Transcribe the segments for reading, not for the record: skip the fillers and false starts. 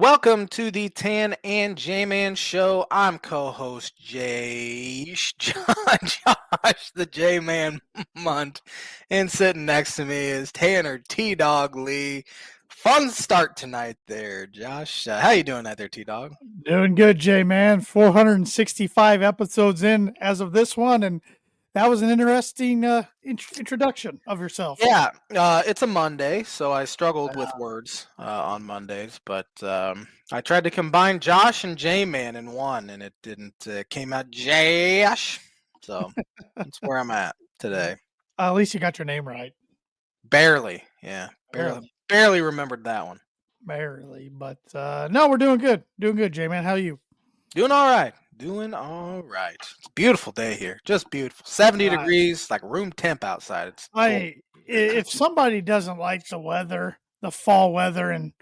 Welcome to the Tan and J-Man Show. I'm co-host Josh, the J-Man Munt, and sitting next to me is Tanner T-Dog Lee. Fun start tonight there, Josh. How you doing out there, T-Dog? Doing good, Jay, man. 465 episodes in as of this one, and that was an interesting introduction of yourself. Yeah, it's a Monday, so I struggled with words on Mondays, but I tried to combine Josh and J-Man in one, and it didn't. Came out Josh, so that's where I'm at today. At least you got your name right. Barely, yeah, barely remembered that one. Barely, but no, we're doing good. Doing good, Jay, man. How are you? Doing all right. Doing all right. It's a beautiful day here. Just beautiful. 70 degrees, like room temp outside. It's if somebody doesn't like the weather, the fall weather in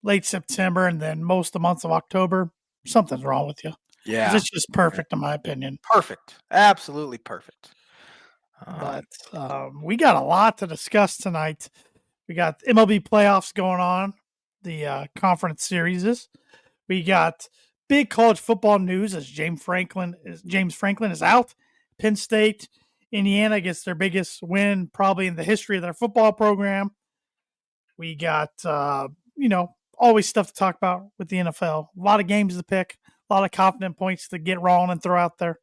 late September and then most of the months of October, something's wrong with you. Yeah. It's just perfect in my opinion. Perfect. Absolutely perfect. But we got a lot to discuss tonight. We got MLB playoffs going on, the conference series. We got big college football news as James Franklin is out. Penn State, Indiana gets their biggest win probably in the history of their football program. We got always stuff to talk about with the NFL. A lot of games to pick, a lot of confident points to get rolling and throw out there.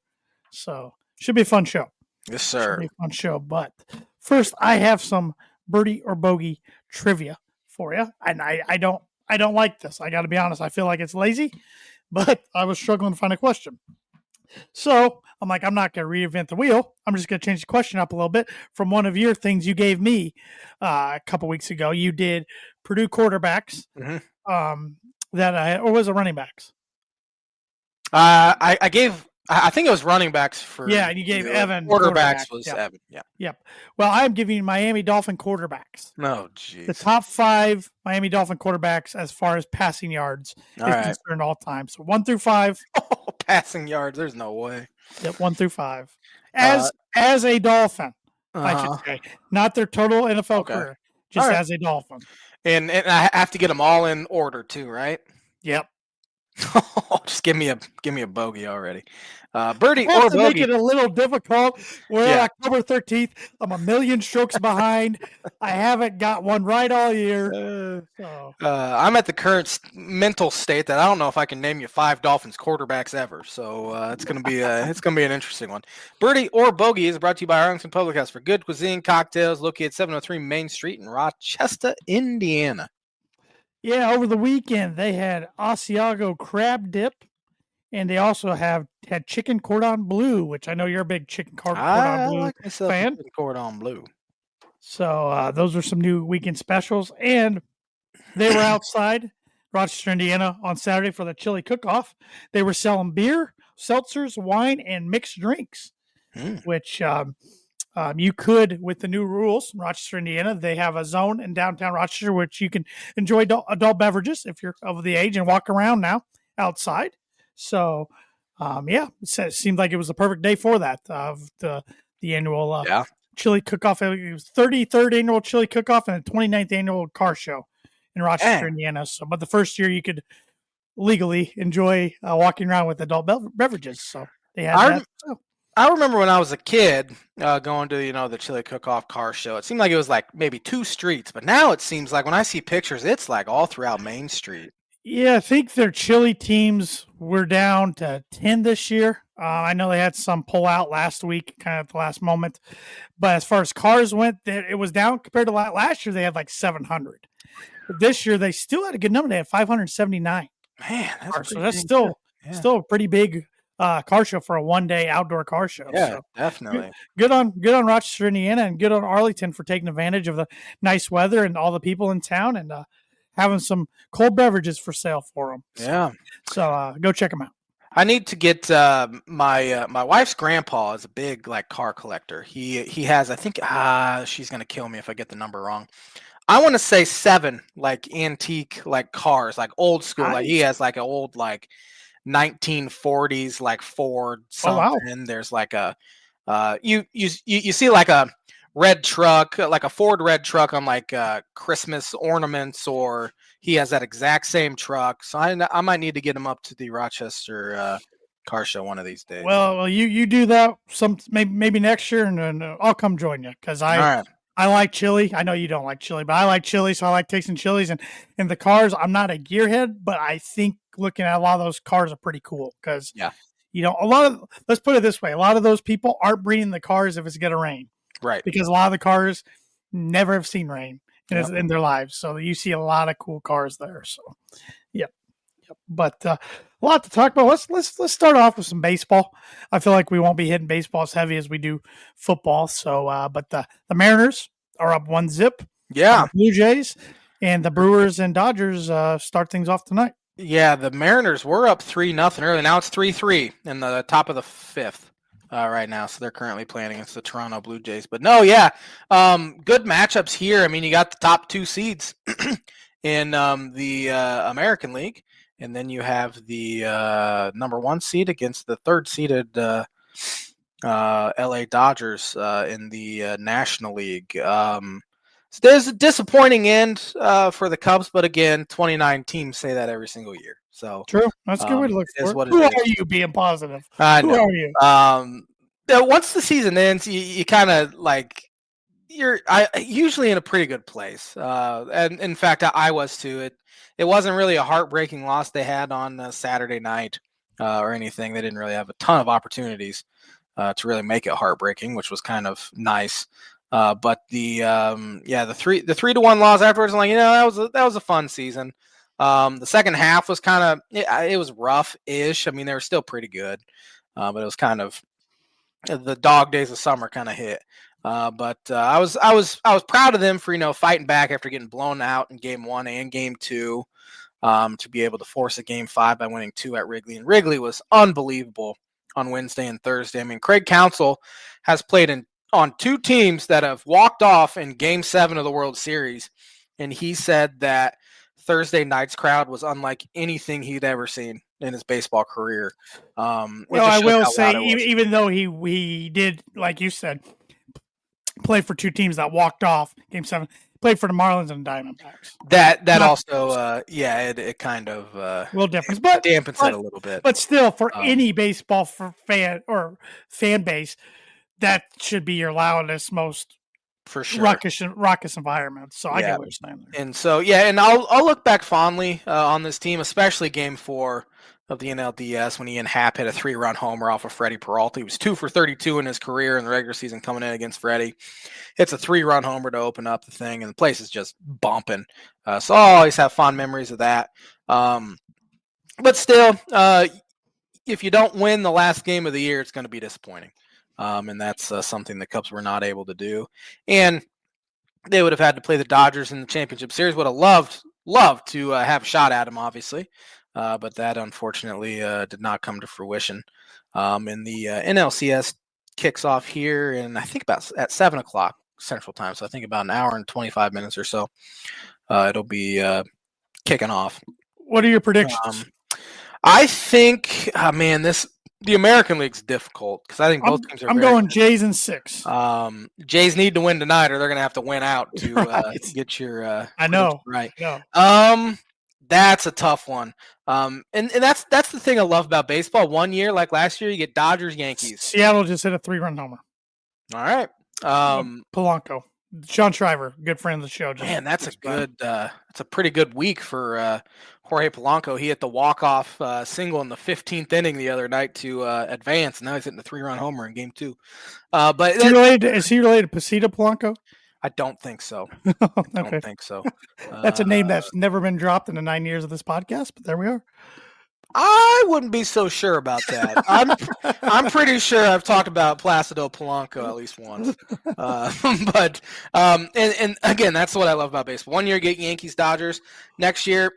So should be a fun show. Yes, sir. Should be a fun show. But first, I have some birdie or bogey trivia for you, and I don't like this. I got to be honest. I feel like it's lazy, but I was struggling to find a question. So I'm like, I'm not going to reinvent the wheel. I'm just going to change the question up a little bit from one of your things you gave me a couple weeks ago. You did Purdue quarterbacks, or was it running backs? I think it was running backs for. Yeah, and you gave Evan. Quarterbacks was Evan. Yeah. Yep. Well, I'm giving you Miami Dolphin quarterbacks. Oh, geez. The top 5 Miami Dolphin quarterbacks as far as passing yards is concerned all time. So 1 through 5. Oh, passing yards. There's no way. Yep, 1 through 5. As a Dolphin, I should say. Not their total NFL career. Just as a Dolphin. And I have to get them all in order too, right? Yep. Just give me a bogey already. Birdie or bogey. Make it a little difficult. We're October 13th. I'm a million strokes behind. I haven't got one right all year. I'm at the current mental state that I don't know if I can name you 5 Dolphins quarterbacks ever. So it's gonna be an interesting one. Birdie or bogey is brought to you by Arlington Public House for good cuisine cocktails, located at 703 Main Street in Rochester, Indiana. Yeah, over the weekend they had Asiago crab dip, and they also had chicken cordon bleu, which I know you're a big chicken cordon bleu fan. Cordon bleu. So those are some new weekend specials, and they were outside Rochester, Indiana, on Saturday for the chili cook-off. They were selling beer, seltzers, wine, and mixed drinks, which you could, with the new rules in Rochester, Indiana, they have a zone in downtown Rochester which you can enjoy adult beverages if you're of the age and walk around now outside. So, it seemed like it was the perfect day for that, of the annual chili cook-off. It was 33rd annual chili cook-off and the 29th annual car show in Rochester, Indiana. So, but the first year you could legally enjoy walking around with adult beverages. So they had that. I remember when I was a kid going to, the chili cook-off car show. It seemed like it was like maybe 2 streets, but now it seems like when I see pictures, it's like all throughout Main Street. Yeah, I think their chili teams were down to 10 this year. I know they had some pull out last week, kind of at the last moment. But as far as cars went, it was down compared to last year. They had like 700. But this year, they still had a good number. They had 579. Man, that's still a pretty big car show for a one-day outdoor car show. Yeah, so definitely. Good on Rochester, Indiana, and good on Arlington for taking advantage of the nice weather and all the people in town and having some cold beverages for sale for them. So go check them out. I need to get my wife's grandpa is a big car collector. He has, I think she's gonna kill me if I get the number wrong. I want to say 7 antique cars, old school. Nice. He has an old 1940s Ford something. Oh, wow. There's a you see a red truck, like a Ford red truck on like Christmas ornaments, or he has that exact same truck. So I might need to get him up to the Rochester car show one of these days. Well, you do that maybe next year, and then I'll come join you because All right. I like chili. I know you don't like chili, but I like chili, so I like tasting chilies. And in the cars, I'm not a gearhead, but I think looking at a lot of those cars are pretty cool because Yeah. let's put it this way, a lot of those people aren't breeding the cars if it's going to rain, Right. because a lot of the cars never have seen rain Yep. in their lives, so you see a lot of cool cars there. So, yep. But a lot to talk about. Let's start off with some baseball. I feel like we won't be hitting baseball as heavy as we do football. So, but the Mariners are up 1-0. Yeah. Blue Jays and the Brewers and Dodgers start things off tonight. Yeah, the Mariners were up 3-0 early. Now it's 3-3 in the top of the fifth right now. So they're currently playing against the Toronto Blue Jays. But no, yeah, good matchups here. I mean, you got the top two seeds in the American League, and then you have the number one seed against the third seeded LA Dodgers in the National League. There's a disappointing end for the Cubs, but again, 29 teams say that every single year. So true, that's a good way to look for it. Who are you being positive? Who are you? Once the season ends, you kind of like you're usually in a pretty good place. And in fact, I was too. It wasn't really a heartbreaking loss they had on Saturday night or anything. They didn't really have a ton of opportunities to really make it heartbreaking, which was kind of nice. But the 3-1 loss afterwards, I'm like, that was a fun season. The second half was kind of it was rough-ish. I mean, they were still pretty good, but it was kind of the dog days of summer kind of hit. But I was proud of them for fighting back after getting blown out in game 1 and game 2, to be able to force a game 5 by winning 2 at Wrigley, and Wrigley was unbelievable on Wednesday and Thursday. I mean, Craig Counsell has played on 2 teams that have walked off in Game 7 of the World Series, and he said that Thursday night's crowd was unlike anything he'd ever seen in his baseball career. Well, I will say, even though he did, like you said, play for 2 teams that walked off Game 7, played for the Marlins and Diamondbacks. That also, it kind of a little difference, but dampens it a little bit. But still, for any baseball fan or fan base, that should be your loudest, most for sure raucous environment. So I get what you're saying there. And so and I'll look back fondly on this team, especially Game 4 of the NLDS when Ian Happ hit a 3-run homer off of Freddie Peralta. He was 2 for 32 in his career in the regular season coming in against Freddie. Hits a 3-run homer to open up the thing, and the place is just bumping. So I'll always have fond memories of that. But still, if you don't win the last game of the year, it's going to be disappointing. And that's something the Cubs were not able to do. And they would have had to play the Dodgers in the championship series. Would have loved to have a shot at them, obviously. But that unfortunately did not come to fruition. And the NLCS kicks off here in, I think, about at 7 o'clock Central Time. So I think about an hour and 25 minutes or so. It'll be kicking off. What are your predictions? I think, the American League's difficult because I think both teams are. I'm going Jays in 6. Jays need to win tonight, or they're going to have to win out to get your. I know. Right. No. That's a tough one. And that's the thing I love about baseball. One year, like last year, you get Dodgers, Yankees. Seattle just hit a 3-run homer. All right. Polanco, Sean Shriver, good friend of the show. Man, that's a good. That's a pretty good week for Jorge Polanco. He hit the walk-off single in the 15th inning the other night to advance, and now he's hitting the 3-run homer in Game 2. But is he related to Pasita Polanco? I don't think so. Okay. I don't think so. That's a name that's never been dropped in the 9 years of this podcast, but there we are. I wouldn't be so sure about that. I'm pretty sure I've talked about Placido Polanco at least once. But and again, that's what I love about baseball. One year you get Yankees, Dodgers. Next year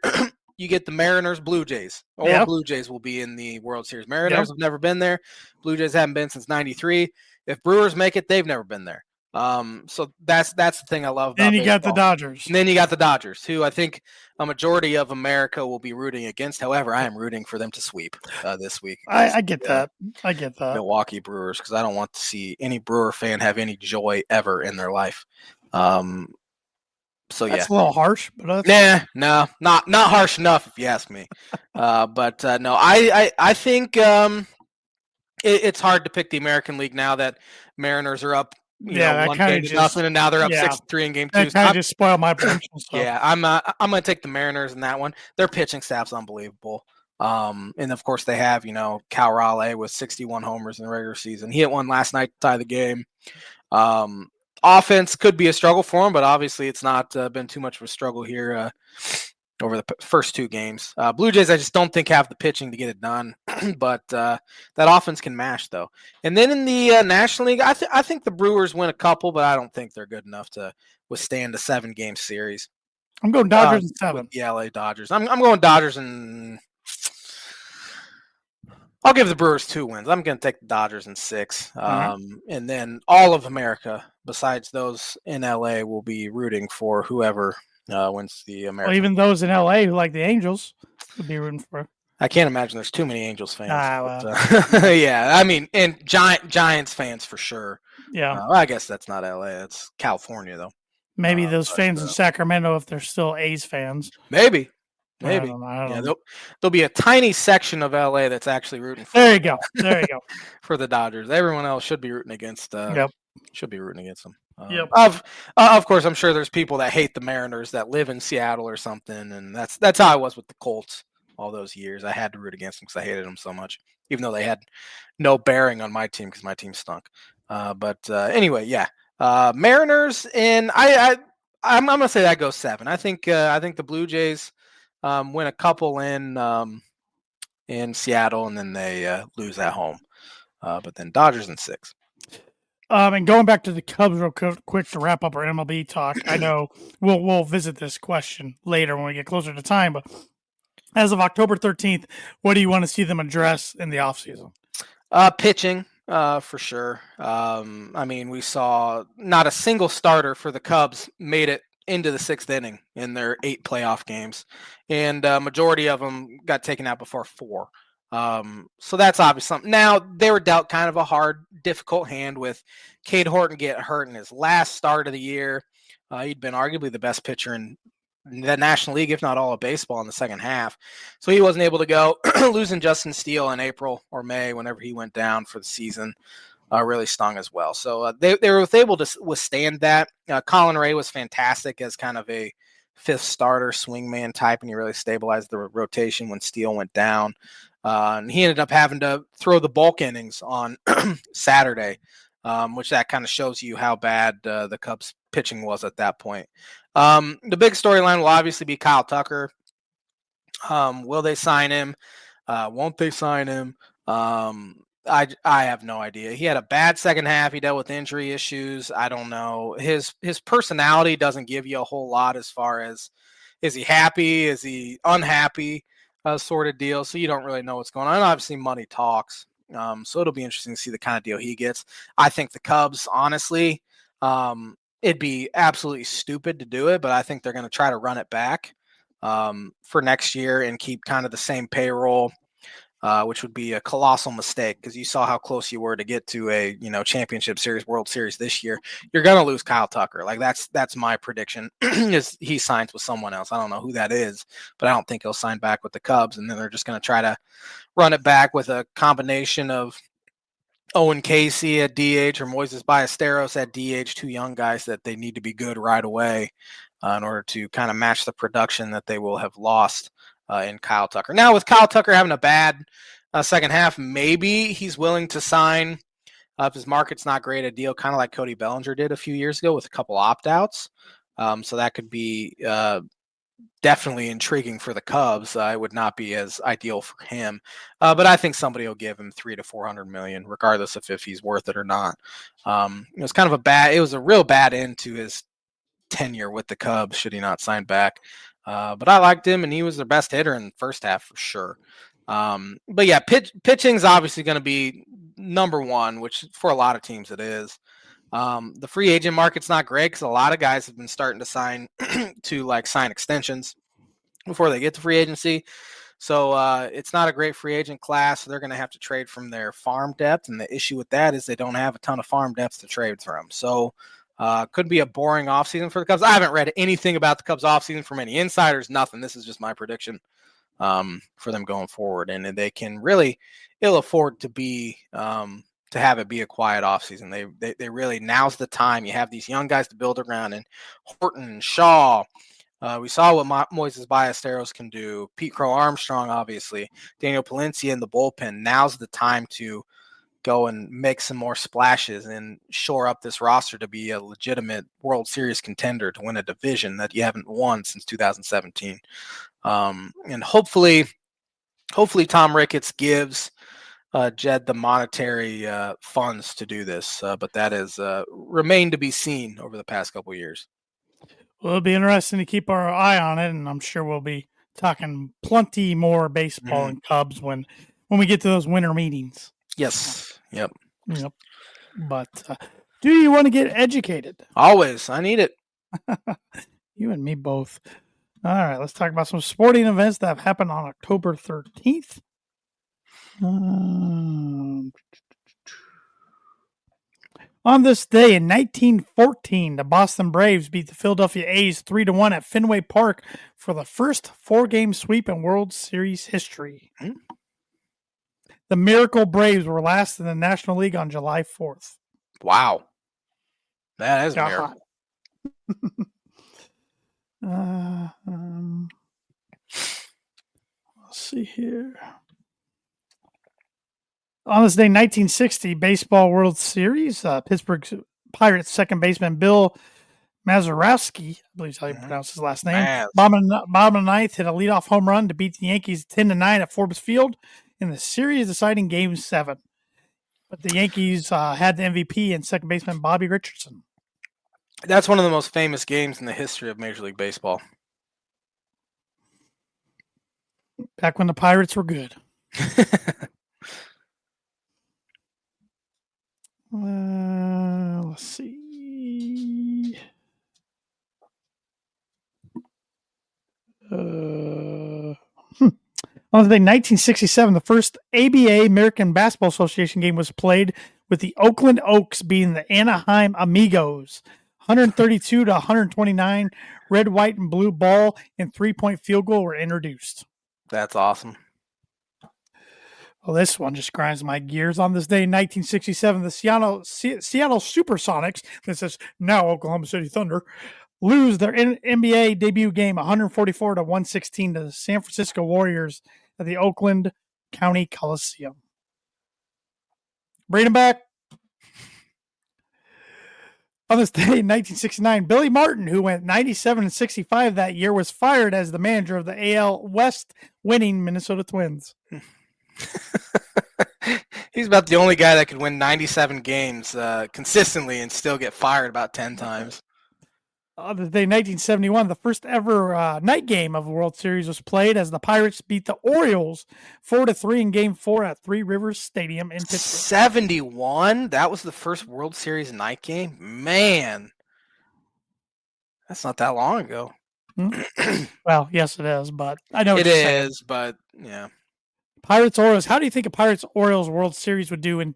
you get the Mariners, Blue Jays. Blue Jays will be in the World Series. Mariners have never been there. Blue Jays haven't been since '93. If Brewers make it, they've never been there. So that's the thing I love about Then you baseball. got the Dodgers. And then you got the Dodgers, who I think a majority of America will be rooting against. However, I am rooting for them to sweep this week against I get that. I get that. Milwaukee Brewers, because I don't want to see any Brewer fan have any joy ever in their life. So That's a little harsh, but no, not harsh enough if you ask me. But no, I think it's hard to pick the American League now that Mariners are up, that 1-0, and now they're up 6-3 in game 2. That kind of just spoiled my prediction. So. Yeah, I'm going to take the Mariners in that one. Their pitching staff's unbelievable. And of course they have, Cal Raleigh with 61 homers in the regular season. He hit one last night to tie the game. Offense could be a struggle for him, but obviously it's not been too much of a struggle here over the first 2 games. Blue Jays, I just don't think have the pitching to get it done, but that offense can mash though. And then in the National League, I think the Brewers win a couple, but I don't think they're good enough to withstand a 7-game series. I'm going Dodgers in 7. The LA Dodgers. I'm going Dodgers and I'll give the Brewers 2 wins. I'm going to take the Dodgers in 6. And then all of America, besides those in LA, will be rooting for whoever wins the American. Well, even those in LA who like the Angels would be rooting for. I can't imagine there's too many Angels fans. Well. Yeah, I mean, and Giants fans for sure. Yeah. I guess that's not LA. It's California, though. Maybe those fans in Sacramento, if they're still A's fans. Maybe. I don't know. There'll be a tiny section of LA that's actually rooting for. There you go. For the Dodgers. Everyone else should be rooting against. Should be rooting against them. Of course, I'm sure there's people that hate the Mariners that live in Seattle or something, and that's how I was with the Colts all those years. I had to root against them because I hated them so much, even though they had no bearing on my team because my team stunk. But anyway, yeah, Mariners, and I'm gonna say that goes 7. I think the Blue Jays win a couple in Seattle, and then they lose at home. But then Dodgers in 6. And going back to the Cubs real quick to wrap up our MLB talk, I know we'll visit this question later when we get closer to time, but as of October 13th, what do you want to see them address in the offseason? Pitching, for sure. I mean, we saw not a single starter for the Cubs made it into the 6th inning in their 8 playoff games, and majority of them got taken out before 4. So that's obvious something. Now, they were dealt kind of a hard, difficult hand with Cade Horton get hurt in his last start of the year. He'd been arguably the best pitcher in the National League, if not all of baseball, in the second half. So he wasn't able to go. Losing Justin Steele in April or May, whenever he went down for the season, really stung as well. So they were able to withstand that. Colin Ray was fantastic as kind of a 5th starter swingman type, and he really stabilized the rotation when Steele went down. And he ended up having to throw the bulk innings on Saturday, which that kind of shows you how bad the Cubs pitching was at that point. The big storyline will obviously be Kyle Tucker. Will they sign him? Won't they sign him? I have no idea. He had a bad second half. He dealt with injury issues. I don't know. His personality doesn't give you a whole lot as far as, is he happy? Is he unhappy? Sort of deal. So you don't really know what's going on. And obviously money talks. So it'll be interesting to see the kind of deal he gets. I think the Cubs, honestly, it'd be absolutely stupid to do it, but I think they're going to try to run it back for next year and keep kind of the same payroll, which would be a colossal mistake because you saw how close you were to get to a championship series, World Series this year. You're going to lose Kyle Tucker. Like that's my prediction is he signs with someone else. I don't know who that is, but I don't think he'll sign back with the Cubs. And then they're just going to try to run it back with a combination of Owen Casey at DH or Moises Ballesteros at DH, 2 young guys that they need to be good right away in order to kind of match the production that they will have lost in Kyle Tucker. Now, with Kyle Tucker having a bad second half, maybe he's willing to sign, if his market's not great, a deal kind of like Cody Bellinger did a few years ago with a couple opt-outs. So that could be definitely intriguing for the Cubs. It would not be as ideal for him, but I think somebody will give him $300 to $400 million, regardless of if he's worth it or not. It was kind of it was a real bad end to his tenure with the Cubs, should he not sign back. But I liked him, and he was their best hitter in the first half for sure. But yeah, pitching is obviously going to be number one, which for a lot of teams it is. The free agent market's not great because a lot of guys have been starting to sign sign extensions before they get to free agency. So it's not a great free agent class. So they're going to have to trade from their farm depth. And the issue with that is they don't have a ton of farm depth to trade from. So could be a boring offseason for the Cubs. I haven't read anything about the Cubs offseason from any insiders, nothing. This is just my prediction for them going forward. And they can really ill afford to be to have it be a quiet offseason. They really, now's the time. You have these young guys to build around, and Horton, Shaw. We saw what Moises Ballesteros can do. Pete Crow Armstrong, obviously. Daniel Palencia in the bullpen. Now's the time to go and make some more splashes and shore up this roster to be a legitimate World Series contender to win a division that you haven't won since 2017. And hopefully Tom Ricketts gives Jed the monetary funds to do this, but that has remained to be seen over the past couple of years. Well, it'll be interesting to keep our eye on it, and I'm sure we'll be talking plenty more baseball and Cubs when we get to those winter meetings. Yes. Yep. But do you want to get educated? Always. I need it. You and me both. All right, let's talk about some sporting events that have happened on October 13th. On this day in 1914, the Boston Braves beat the Philadelphia A's 3-1 at Fenway Park for the first 4-game sweep in World Series history. The Miracle Braves were last in the National League on July 4th. Wow. That is a miracle. Let's see here. On this day, 1960, Baseball World Series, Pittsburgh Pirates second baseman Bill Mazeroski, I believe is how you pronounce his last name, bottom of the ninth, hit a leadoff home run to beat the Yankees 10-9 at Forbes Field in the series deciding Game 7. But the Yankees had the MVP and second baseman Bobby Richardson. That's one of the most famous games in the history of Major League Baseball. Back when the Pirates were good. Let's see. On the day 1967, the first ABA American Basketball Association game was played with the Oakland Oaks beating the Anaheim Amigos 132-129. Red, white, and blue ball and 3-point field goal were introduced. That's awesome. Well, this one just grinds my gears. On this day in 1967, the Seattle Supersonics, this is now Oklahoma City Thunder, lose their NBA debut game 144-116 to the San Francisco Warriors at the Oakland County Coliseum. Bring them back. On this day in 1969, Billy Martin, who went 97-65 that year, was fired as the manager of the AL West winning Minnesota Twins. He's about the only guy that could win 97 games consistently and still get fired about 10 times. On the day 1971, the first ever night game of the World Series was played as the Pirates beat the Orioles 4-3 in Game 4 at Three Rivers Stadium in Pittsburgh. 71? That was the first World Series night game? Man, that's not that long ago. Well, yes, it is, but I know it is, but yeah. Pirates Orioles. How do you think a Pirates Orioles World Series would do in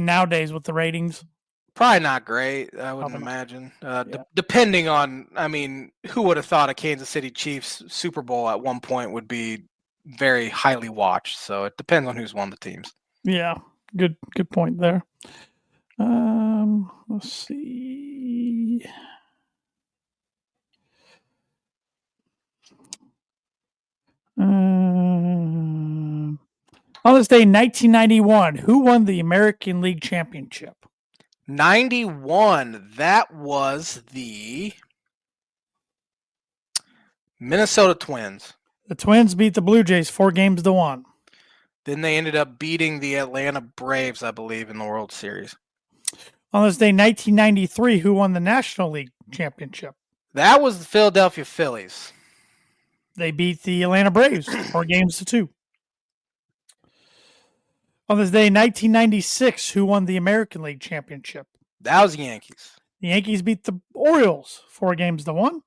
nowadays with the ratings? Probably not great, I wouldn't imagine. Depending on, who would have thought a Kansas City Chiefs Super Bowl at one point would be very highly watched. So it depends on who's won the teams. Yeah, good point there. Let's see. On this day, 1991, who won the American League Championship? 91, that was the Minnesota Twins. The Twins beat the Blue Jays 4-1. Then they ended up beating the Atlanta Braves, I believe, in the World Series. On this day, 1993, who won the National League Championship? That was the Philadelphia Phillies. They beat the Atlanta Braves 4-2. On this day, 1996, who won the American League Championship? That was the Yankees. The Yankees beat the Orioles 4-1.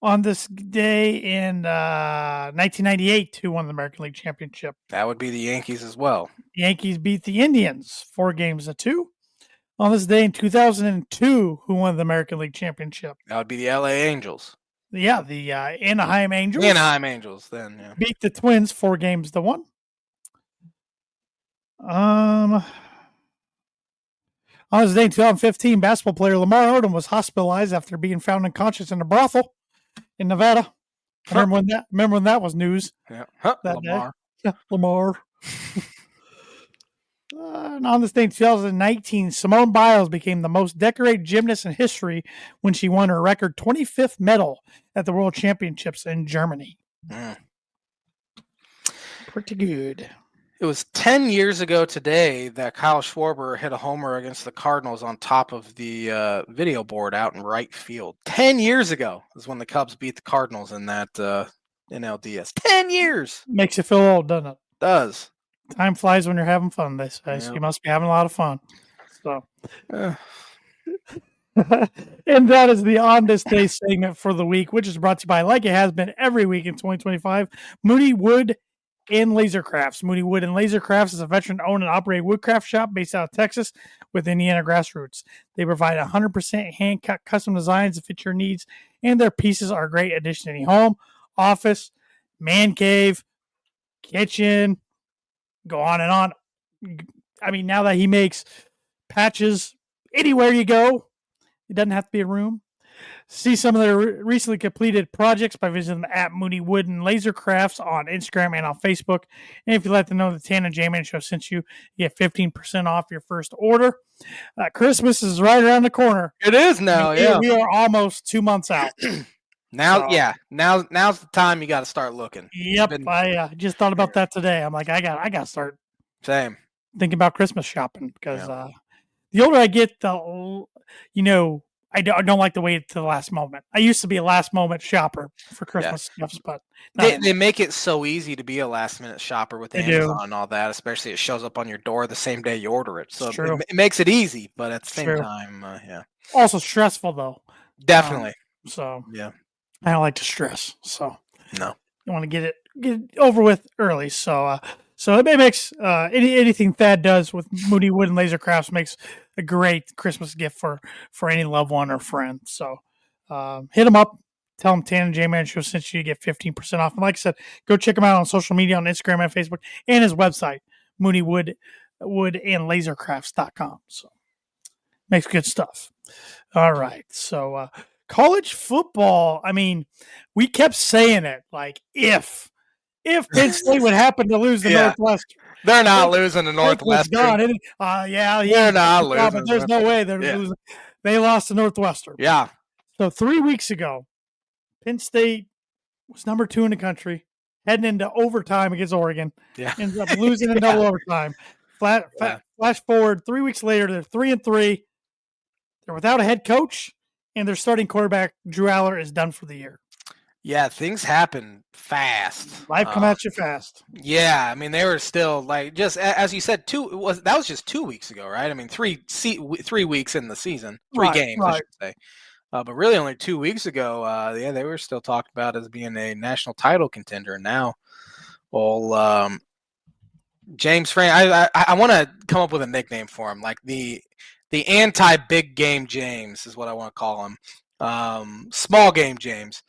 On this day in 1998, who won the American League Championship? That would be the Yankees as well. The Yankees beat the Indians 4-2. On this day in 2002, who won the American League Championship? That would be the LA Angels. Yeah, the Anaheim Angels. Anaheim Angels, then, yeah. Beat the Twins 4-1. On this day in 2015, basketball player Lamar Odom was hospitalized after being found unconscious in a brothel in Nevada. Remember when that was news? Yeah. That Lamar. day? Yeah, Lamar. And on this day in 2019, Simone Biles became the most decorated gymnast in history when she won her record 25th medal at the World Championships in Germany. Pretty good. It was 10 years ago today that Kyle Schwarber hit a homer against the Cardinals on top of the video board out in right field. 10 years ago is when the Cubs beat the Cardinals in that NLDS. 10 years! Makes you feel old, doesn't it? Does. Time flies when you're having fun, they say. Yeah. So you must be having a lot of fun. So, and that is the On This Day segment for the week, which is brought to you by, like it has been every week in 2025, Moody Wood and Laser Crafts. Moody Wood and Laser Crafts is a veteran-owned and operated woodcraft shop based out of Texas with Indiana grassroots. They provide 100% hand-cut custom designs to fit your needs, and their pieces are a great addition to any home, office, man cave, kitchen, go on and on. I mean, now that he makes patches anywhere you go, it doesn't have to be a room. See some of their recently completed projects by visiting them at Moody Wood and Laser Crafts on Instagram and on Facebook. And if you let them know the Tan and J-Man Show sent you, you get 15% off your first order. Christmas is right around the corner. It is now, yeah. We are almost 2 months out. Now, now's the time you got to start looking. Yep, I just thought about that today. I'm like, I got to start Same. thinking about Christmas shopping because the older I get, I don't like to wait to the last moment. I used to be a last moment shopper for Christmas stuff, but they make it so easy to be a last minute shopper with Amazon and all that, especially it shows up on your door the same day you order it. So it makes it easy, but at the same time, also stressful though. Definitely. So yeah, I don't like to stress. So no, I want to get it over with early. So it makes anything Thad does with Moody Wood and Laser Crafts makes a great Christmas gift for any loved one or friend. So hit them up. Tell them Tan and J-Man Show sent you get 15% off. And like I said, go check him out on social media, on Instagram and Facebook, and his website, moodywoodandlasercrafts.com. So makes good stuff. All right. So college football, I mean, we kept saying it, like if Penn State would happen to lose the Northwestern. They're not losing the Northwestern. They're not losing. But there's no way they're losing. They lost to Northwestern. Yeah. So 3 weeks ago, Penn State was number 2 in the country, heading into overtime against Oregon. Yeah. Ends up losing in double overtime. Flash forward 3 weeks later, they're 3-3. They're without a head coach, and their starting quarterback, Drew Aller, is done for the year. Yeah, things happen fast. Life come at you fast. Yeah, I mean they were still like just as you said. That was just 2 weeks ago, right? I mean 3 weeks in the season, 3 games, I should say. But really only 2 weeks ago, they were still talked about as being a national title contender. And now, James Frank, I want to come up with a nickname for him, like the anti-big game James is what I want to call him. Small game James.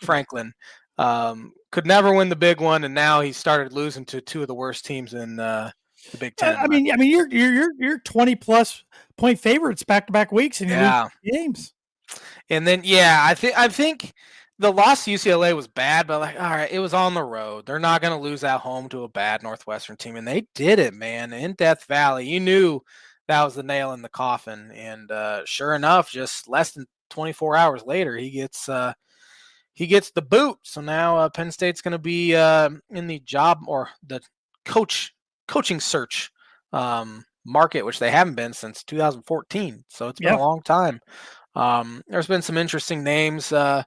Franklin could never win the big one, and now he started losing to 2 of the worst teams in the Big Ten. I mean, you're 20+ point favorites back-to-back weeks, and you lose games. And then I think the loss to UCLA was bad, but like, all right, it was on the road. They're not going to lose at home to a bad Northwestern team, and they did it, man. In Death Valley, you knew that was the nail in the coffin, and sure enough, just less than 24 hours later, he gets the boot. So now Penn State's going to be in the job or the coaching search market, which they haven't been since 2014. So it's been a long time. There's been some interesting names that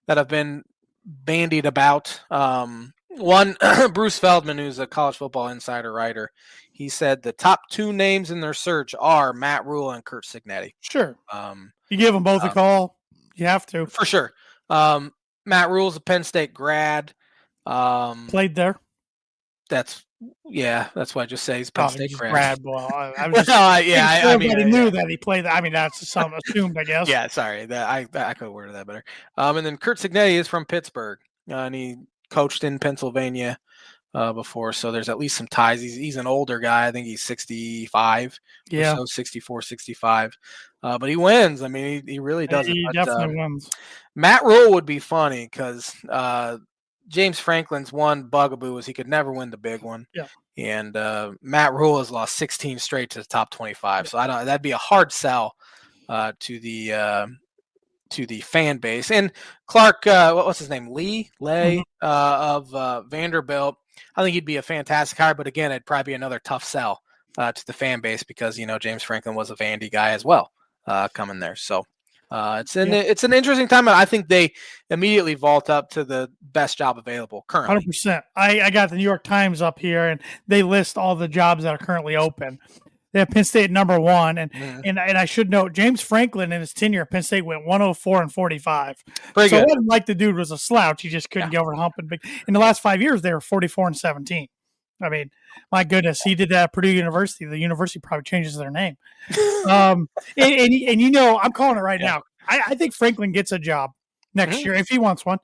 have been bandied about. One, Bruce Feldman, who's a college football insider writer, he said the top 2 names in their search are Matt Rule and Curt Cignetti. Sure. You give them both a call. You have to. For sure. Matt Rule's a Penn State grad. Played there. That's what I just say. He's Penn State grad. Well, I was just everybody knew that he played. I mean, that's some assumed, I guess. Yeah, sorry. I could have worded that better. And then Curt Cignetti is from Pittsburgh, and he coached in Pennsylvania before, so there's at least some ties. He's an older guy. I think he's 65 or so, 64, 65. But he wins. I mean, he really does. He definitely wins. Matt Rule would be funny because James Franklin's one bugaboo was he could never win the big one. Yeah. And Matt Rule has lost 16 straight to the top 25. So that'd be a hard sell to the fan base. And Clark, what's his name? Lay of Vanderbilt. I think he'd be a fantastic hire, but again, it'd probably be another tough sell to the fan base because James Franklin was a Vandy guy as well coming there. So it's an interesting time. I think they immediately vault up to the best job available currently. 100%. I got the New York Times up here, and they list all the jobs that are currently open. They have Penn State number 1, and I should note James Franklin in his tenure at Penn State went 104-45. Pretty good. It wasn't like the dude was a slouch; he just couldn't get over the hump. And in the last 5 years, they were 44-17. I mean, my goodness, he did that at Purdue University. The university probably changes their name. I'm calling it right now. I think Franklin gets a job next year if he wants one.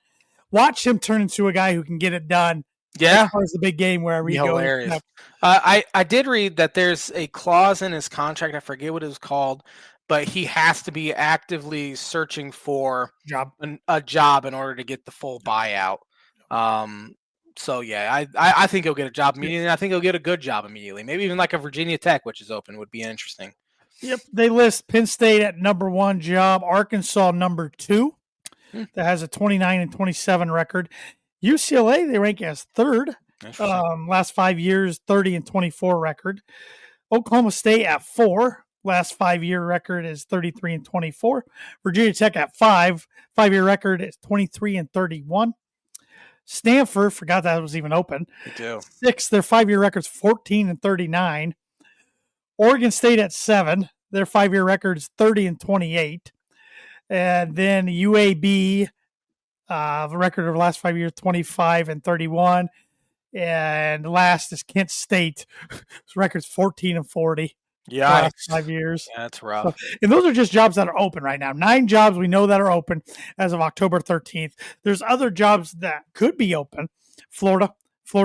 Watch him turn into a guy who can get it done. Yeah, as far as the big game wherever he goes. Hilarious. I did read that there's a clause in his contract. I forget what it was called, but he has to be actively searching for a job in order to get the full buyout. So yeah, I think he'll get a job immediately. I think he'll get a good job immediately. Maybe even like a Virginia Tech, which is open, would be interesting. Yep, they list Penn State at number 1 job, Arkansas number 2, that has a 29-27 record. UCLA they rank as 3rd. Last 5 years, 30-24 record. Oklahoma State at 4. Last 5-year record is 33-24. Virginia Tech at 5. 5-year record is 23-31. Stanford, forgot that was even open. 6. Their 5-year record is 14-39. Oregon State at 7. Their 5-year record is 30-28. And then UAB, the record of the last 5 years, 25-31. And last is Kent State. His record's 14-40. Yeah, 5 years. Yeah, that's rough. And those are just jobs that are open right now. 9 jobs we know that are open as of October 13th. There's other jobs that could be open. Florida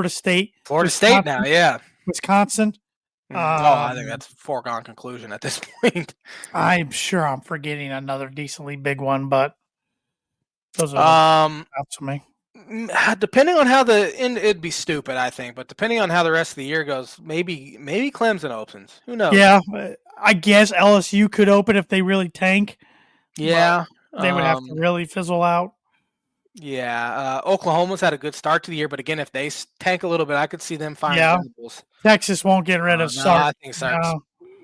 State. State now, yeah. Wisconsin. I think that's a foregone conclusion at this point. I'm sure I'm forgetting another decently big one, but those are out to me. Depending on how it'd be stupid, I think, but depending on how the rest of the year goes, maybe Clemson opens. Who knows? Yeah, I guess LSU could open if they really tank. Yeah. They would have to really fizzle out. Yeah. Oklahoma's had a good start to the year, but again, if they tank a little bit, I could see them firing Venables. Texas won't get rid of Sark. I think Sark's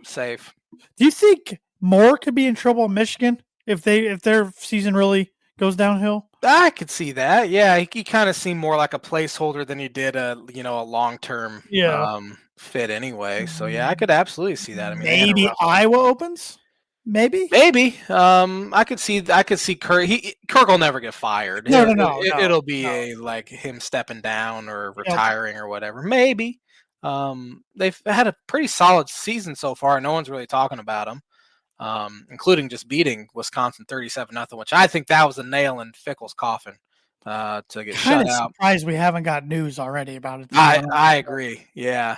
safe. Do you think Moore could be in trouble in Michigan if their season really goes downhill? I could see that. Yeah, he kind of seemed more like a placeholder than he did a long-term fit anyway. So yeah, I could absolutely see that. I mean, maybe Iowa opens. Maybe. I could see Kirk. Kirk will never get fired. No. It'll be him stepping down or retiring or whatever. Maybe. They've had a pretty solid season so far. No one's really talking about them. Including just beating Wisconsin 37-0, which I think that was a nail in Fickle's coffin to get shut out. Surprised we haven't got news already about it. I agree. Yeah.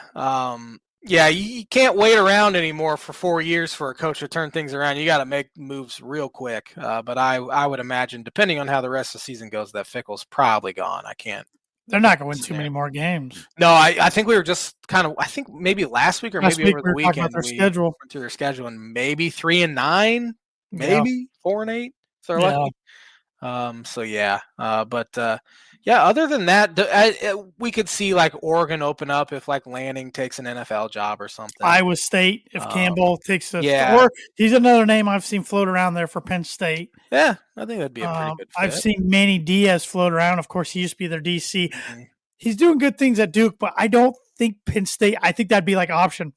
You can't wait around anymore for 4 years for a coach to turn things around. You got to make moves real quick. But I would imagine, depending on how the rest of the season goes, that Fickle's probably gone. I can't. They're not going to win too many more games. No, I think we were just I think maybe last week or maybe over the weekend we went through their schedule and maybe 3-9, maybe 4-8 if they're lucky. Other than that, we could see like Oregon open up if like Lanning takes an NFL job or something. Iowa State if Campbell takes or he's another name I've seen float around there for Penn State. Yeah, I think that'd be a pretty good fit. I've seen Manny Diaz float around. Of course, he used to be their DC. Mm-hmm. He's doing good things at Duke, but I don't think Penn State. I think that'd be like option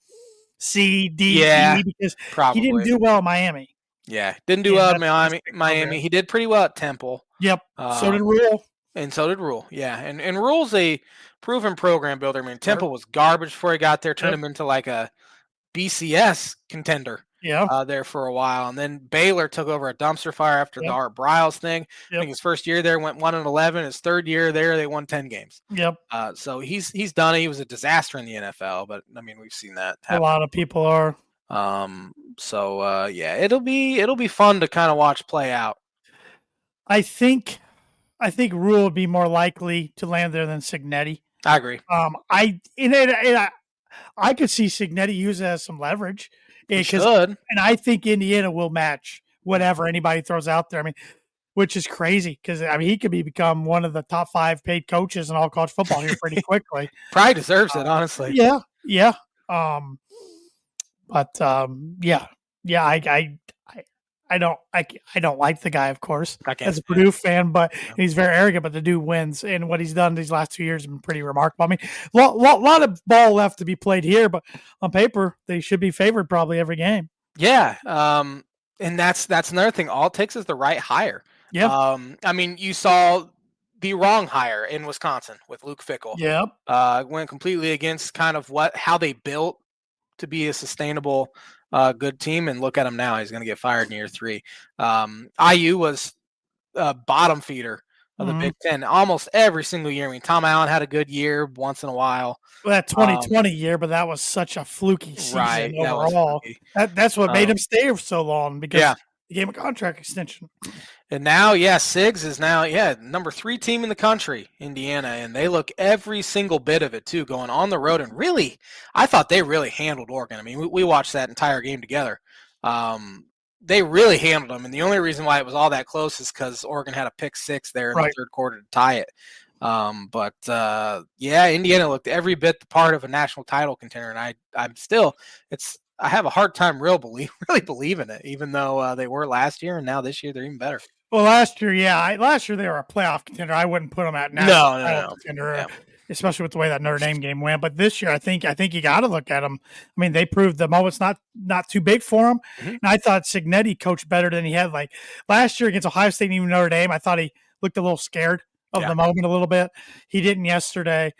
C, D, Yeah, E because he didn't probably. do well at Miami. Yeah, didn't do And well at that's a Penn State Miami. program. He did pretty well at Temple. Yep. So did Rule. And so did Rule. Yeah, and Rule's a proven program builder. I mean, Sure. Temple was garbage before he got there. Turned Yep. him into like a BCS contender. Yeah. There for a while, and then Baylor took over a dumpster fire after the Yep. Art Briles thing. I Yep. think his first year there went 1-11. His third year there, they won 10 games. Yep. So he's done it. He was a disaster in the NFL, but I mean we've seen that happen. A lot of people are. Yeah, it'll be fun to kind of watch play out. I think Rule would be more likely to land there than Signetti. I agree. I could see Signetti use it as some leverage. He should. And I think Indiana will match whatever anybody throws out there. I mean, which is crazy because I mean he could become one of the top 5 paid coaches in all college football here pretty quickly. Probably deserves it, honestly. Yeah. I don't like the guy, of course, as a Purdue fan, but he's very arrogant. But the dude wins, and what he's done these last 2 years has been pretty remarkable. I mean, lot of ball left to be played here, but on paper they should be favored probably every game. Yeah, and that's another thing. All it takes is the right hire. Yeah. I mean, you saw the wrong hire in Wisconsin with Luke Fickell. Yep. Went completely against kind of how they built to be a sustainable, good team, and look at him now. He's going to get fired in year 3. IU was a bottom feeder of the Big Ten almost every single year. I mean, Tom Allen had a good year once in a while. Well, that 2020 year, but that was such a fluky season overall. That's what made him stay for so long because he gave him a contract extension. And now, Sigs is now, number 3 team in the country, Indiana, and they look every single bit of it, too, going on the road. And really, I thought they really handled Oregon. I mean, we watched that entire game together. They really handled them, and the only reason why it was all that close is because Oregon had a pick 6 there in the third quarter to tie it. Indiana looked every bit the part of a national title contender, and I have a hard time really believing it, even though they were last year, and now this year they're even better. Well, last year they were a playoff contender. I wouldn't put them at national title contender, especially with the way that Notre Dame game went. But this year, I think you got to look at them. I mean, they proved the moment's not too big for them. Mm-hmm. And I thought Signetti coached better than he had. Like last year against Ohio State and even Notre Dame, I thought he looked a little scared of the moment a little bit. He didn't yesterday.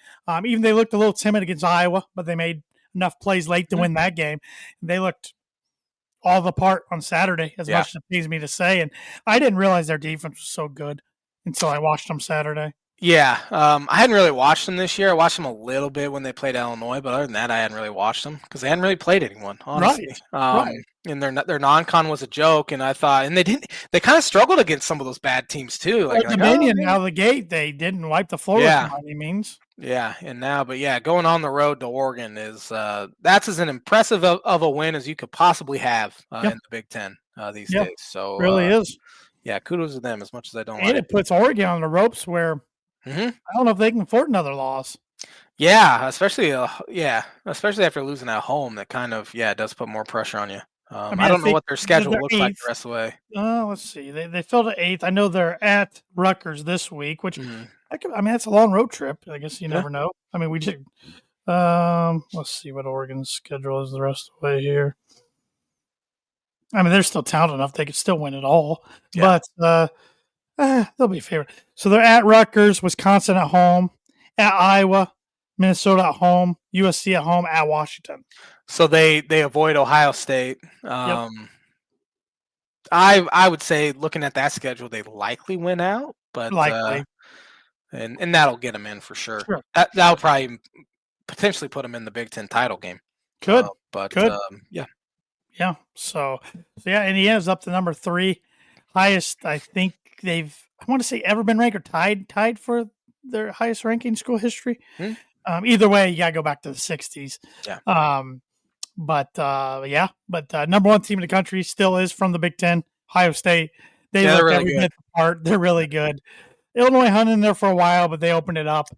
Even they looked a little timid against Iowa, but they made enough plays late to win that game. They looked all the part on Saturday, as much as it pains me to say. And I didn't realize their defense was so good until I watched them Saturday. Yeah, I hadn't really watched them this year. I watched them a little bit when they played Illinois, but other than that, I hadn't really watched them because they hadn't really played anyone, honestly. Right. And their non-con was a joke, and I thought, and they kind of struggled against some of those bad teams too. Like Dominion out of the gate, they didn't wipe the floor by any means. Yeah, and now, going on the road to Oregon is that's as an impressive of a win as you could possibly have in the Big Ten these days. So really is. Yeah, kudos to them as much as I don't. And it puts Oregon on the ropes where I don't know if they can afford another loss. Yeah, especially after losing at home. That kind of does put more pressure on you. I don't know what their schedule looks like the rest of the way. Let's see. They fell to 8th. I know they're at Rutgers this week, which that's a long road trip. I guess you never know. I mean, we just let's see what Oregon's schedule is the rest of the way here. I mean, they're still talented enough; they could still win it all. Yeah. But they'll be favored. So they're at Rutgers, Wisconsin at home, at Iowa, Minnesota at home, USC at home, at Washington. So they avoid Ohio State. I would say, looking at that schedule, they likely win out, but likely, and that'll get them in for sure. That'll probably potentially put them in the Big Ten title game. Could. Yeah. So Indiana's up to number 3, highest I think I want to say ever been ranked or tied for their highest ranking in school history. Either way, you got to go back to the 60s. Yeah. But number 1 team in the country still is from the Big Ten, Ohio State. They look every bit the part. They're really good. Illinois hung in there for a while, but they opened it up.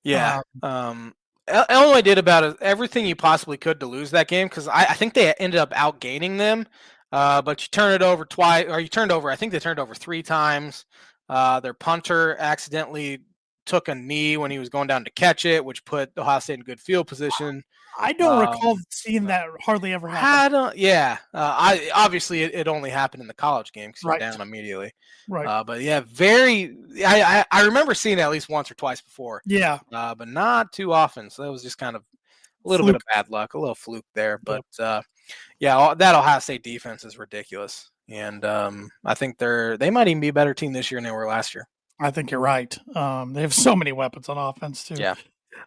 Yeah. Illinois did about everything you possibly could to lose that game because I think they ended up outgaining them. But you turn it over twice, or you turned over. I think they turned over 3 times. Their punter accidentally took a knee when he was going down to catch it, which put Ohio State in good field position. I don't recall seeing that hardly ever happen. I don't. Yeah, I obviously it only happened in the college game because you're Right. down immediately. Right. But yeah, very. I remember seeing it at least once or twice before. Yeah. But not too often. So that was just kind of a little Fluke. bit of bad luck, a little fluke there. But yeah, that Ohio State defense is ridiculous, and I think they might even be a better team this year than they were last year. I think you're right. They have so many weapons on offense too. Yeah.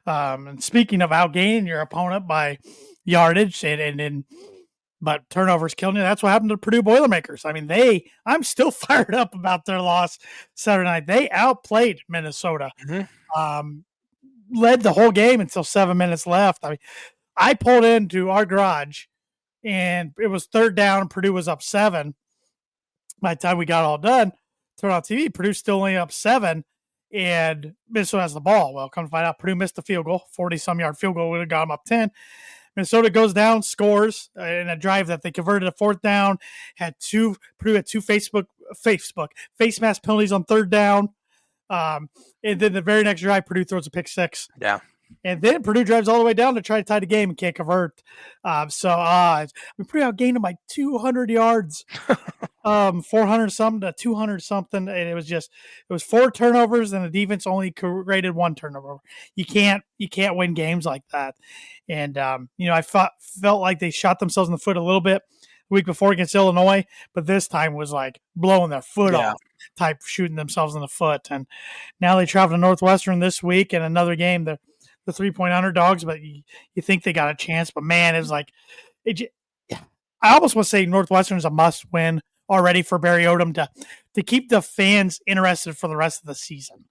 And speaking of outgaining your opponent by yardage but turnovers killing you, that's what happened to Purdue Boilermakers. I mean, I'm still fired up about their loss Saturday night. They outplayed Minnesota. Mm-hmm. Led the whole game until 7 minutes left. I mean, I pulled into our garage and it was third down. Purdue was up 7. By the time we got all done, turned on TV, Purdue's still only up 7. And Minnesota has the ball. Well, come to find out, Purdue missed the field goal. 40-some yard field goal would have got them up 10. Minnesota goes down, scores in a drive that they converted a fourth down. Purdue had two face mask penalties on third down. And then the very next drive, Purdue throws a pick 6. Yeah. And then Purdue drives all the way down to try to tie the game and can't convert. We Purdue outgained them by 200 yards. 400 something to 200 something, and it was 4 turnovers, and the defense only created 1 turnover. You can't win games like that. And I felt like they shot themselves in the foot a little bit the week before against Illinois, but this time was like blowing their foot off, type shooting themselves in the foot. And now they travel to Northwestern this week, and another game, the 3-point underdogs, but you think they got a chance, but man, it's like I almost want to say Northwestern is a must win already for Barry Odom to keep the fans interested for the rest of the season.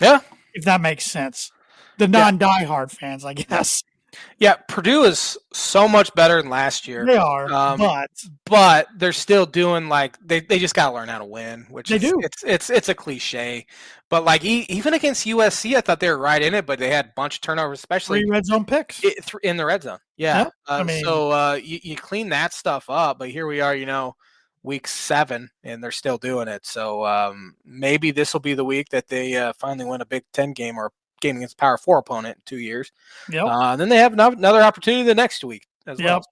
Yeah. If that makes sense. The non-diehard fans, I guess. Yeah, Purdue is so much better than last year. They are, but they're still doing they just got to learn how to win, which they do. It's a cliche. But even against USC, I thought they were right in it, but they had a bunch of turnovers, especially 3 red zone picks in the red zone. Yeah, yeah. You clean that stuff up, but here we are, week 7, and they're still doing it. So maybe this will be the week that they finally win a Big Ten game or game against a Power 4 opponent in 2 years. Yep. Then they have another opportunity the next week as well.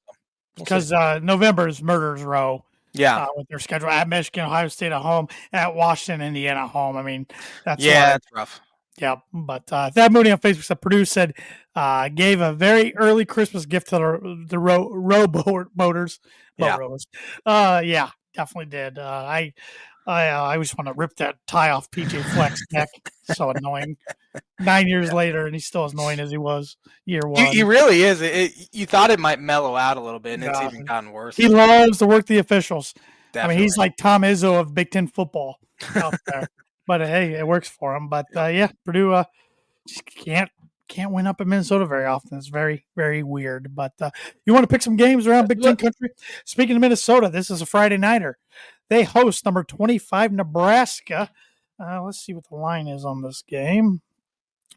Because November is Murderers Row. Yeah. With their schedule at Michigan, Ohio State at home, at Washington, Indiana at home. I mean, that's rough. Yeah, but Thad Mooney on Facebook said Purdue gave a very early Christmas gift to the row boaters. Yeah, definitely did. I just want to rip that tie off PJ Fleck's neck. So annoying. 9 years later, and he's still as annoying as he was year 1. He really is. You thought it might mellow out a little bit, and it's even gotten worse. He loves to work the officials. Definitely. I mean, he's like Tom Izzo of Big Ten football out there. But hey, it works for him. But Purdue just can't win up in Minnesota very often. It's very, very weird. But you want to pick some games around Big Ten country? Speaking of Minnesota, this is a Friday nighter. They host number 25 Nebraska. Let's see what the line is on this game.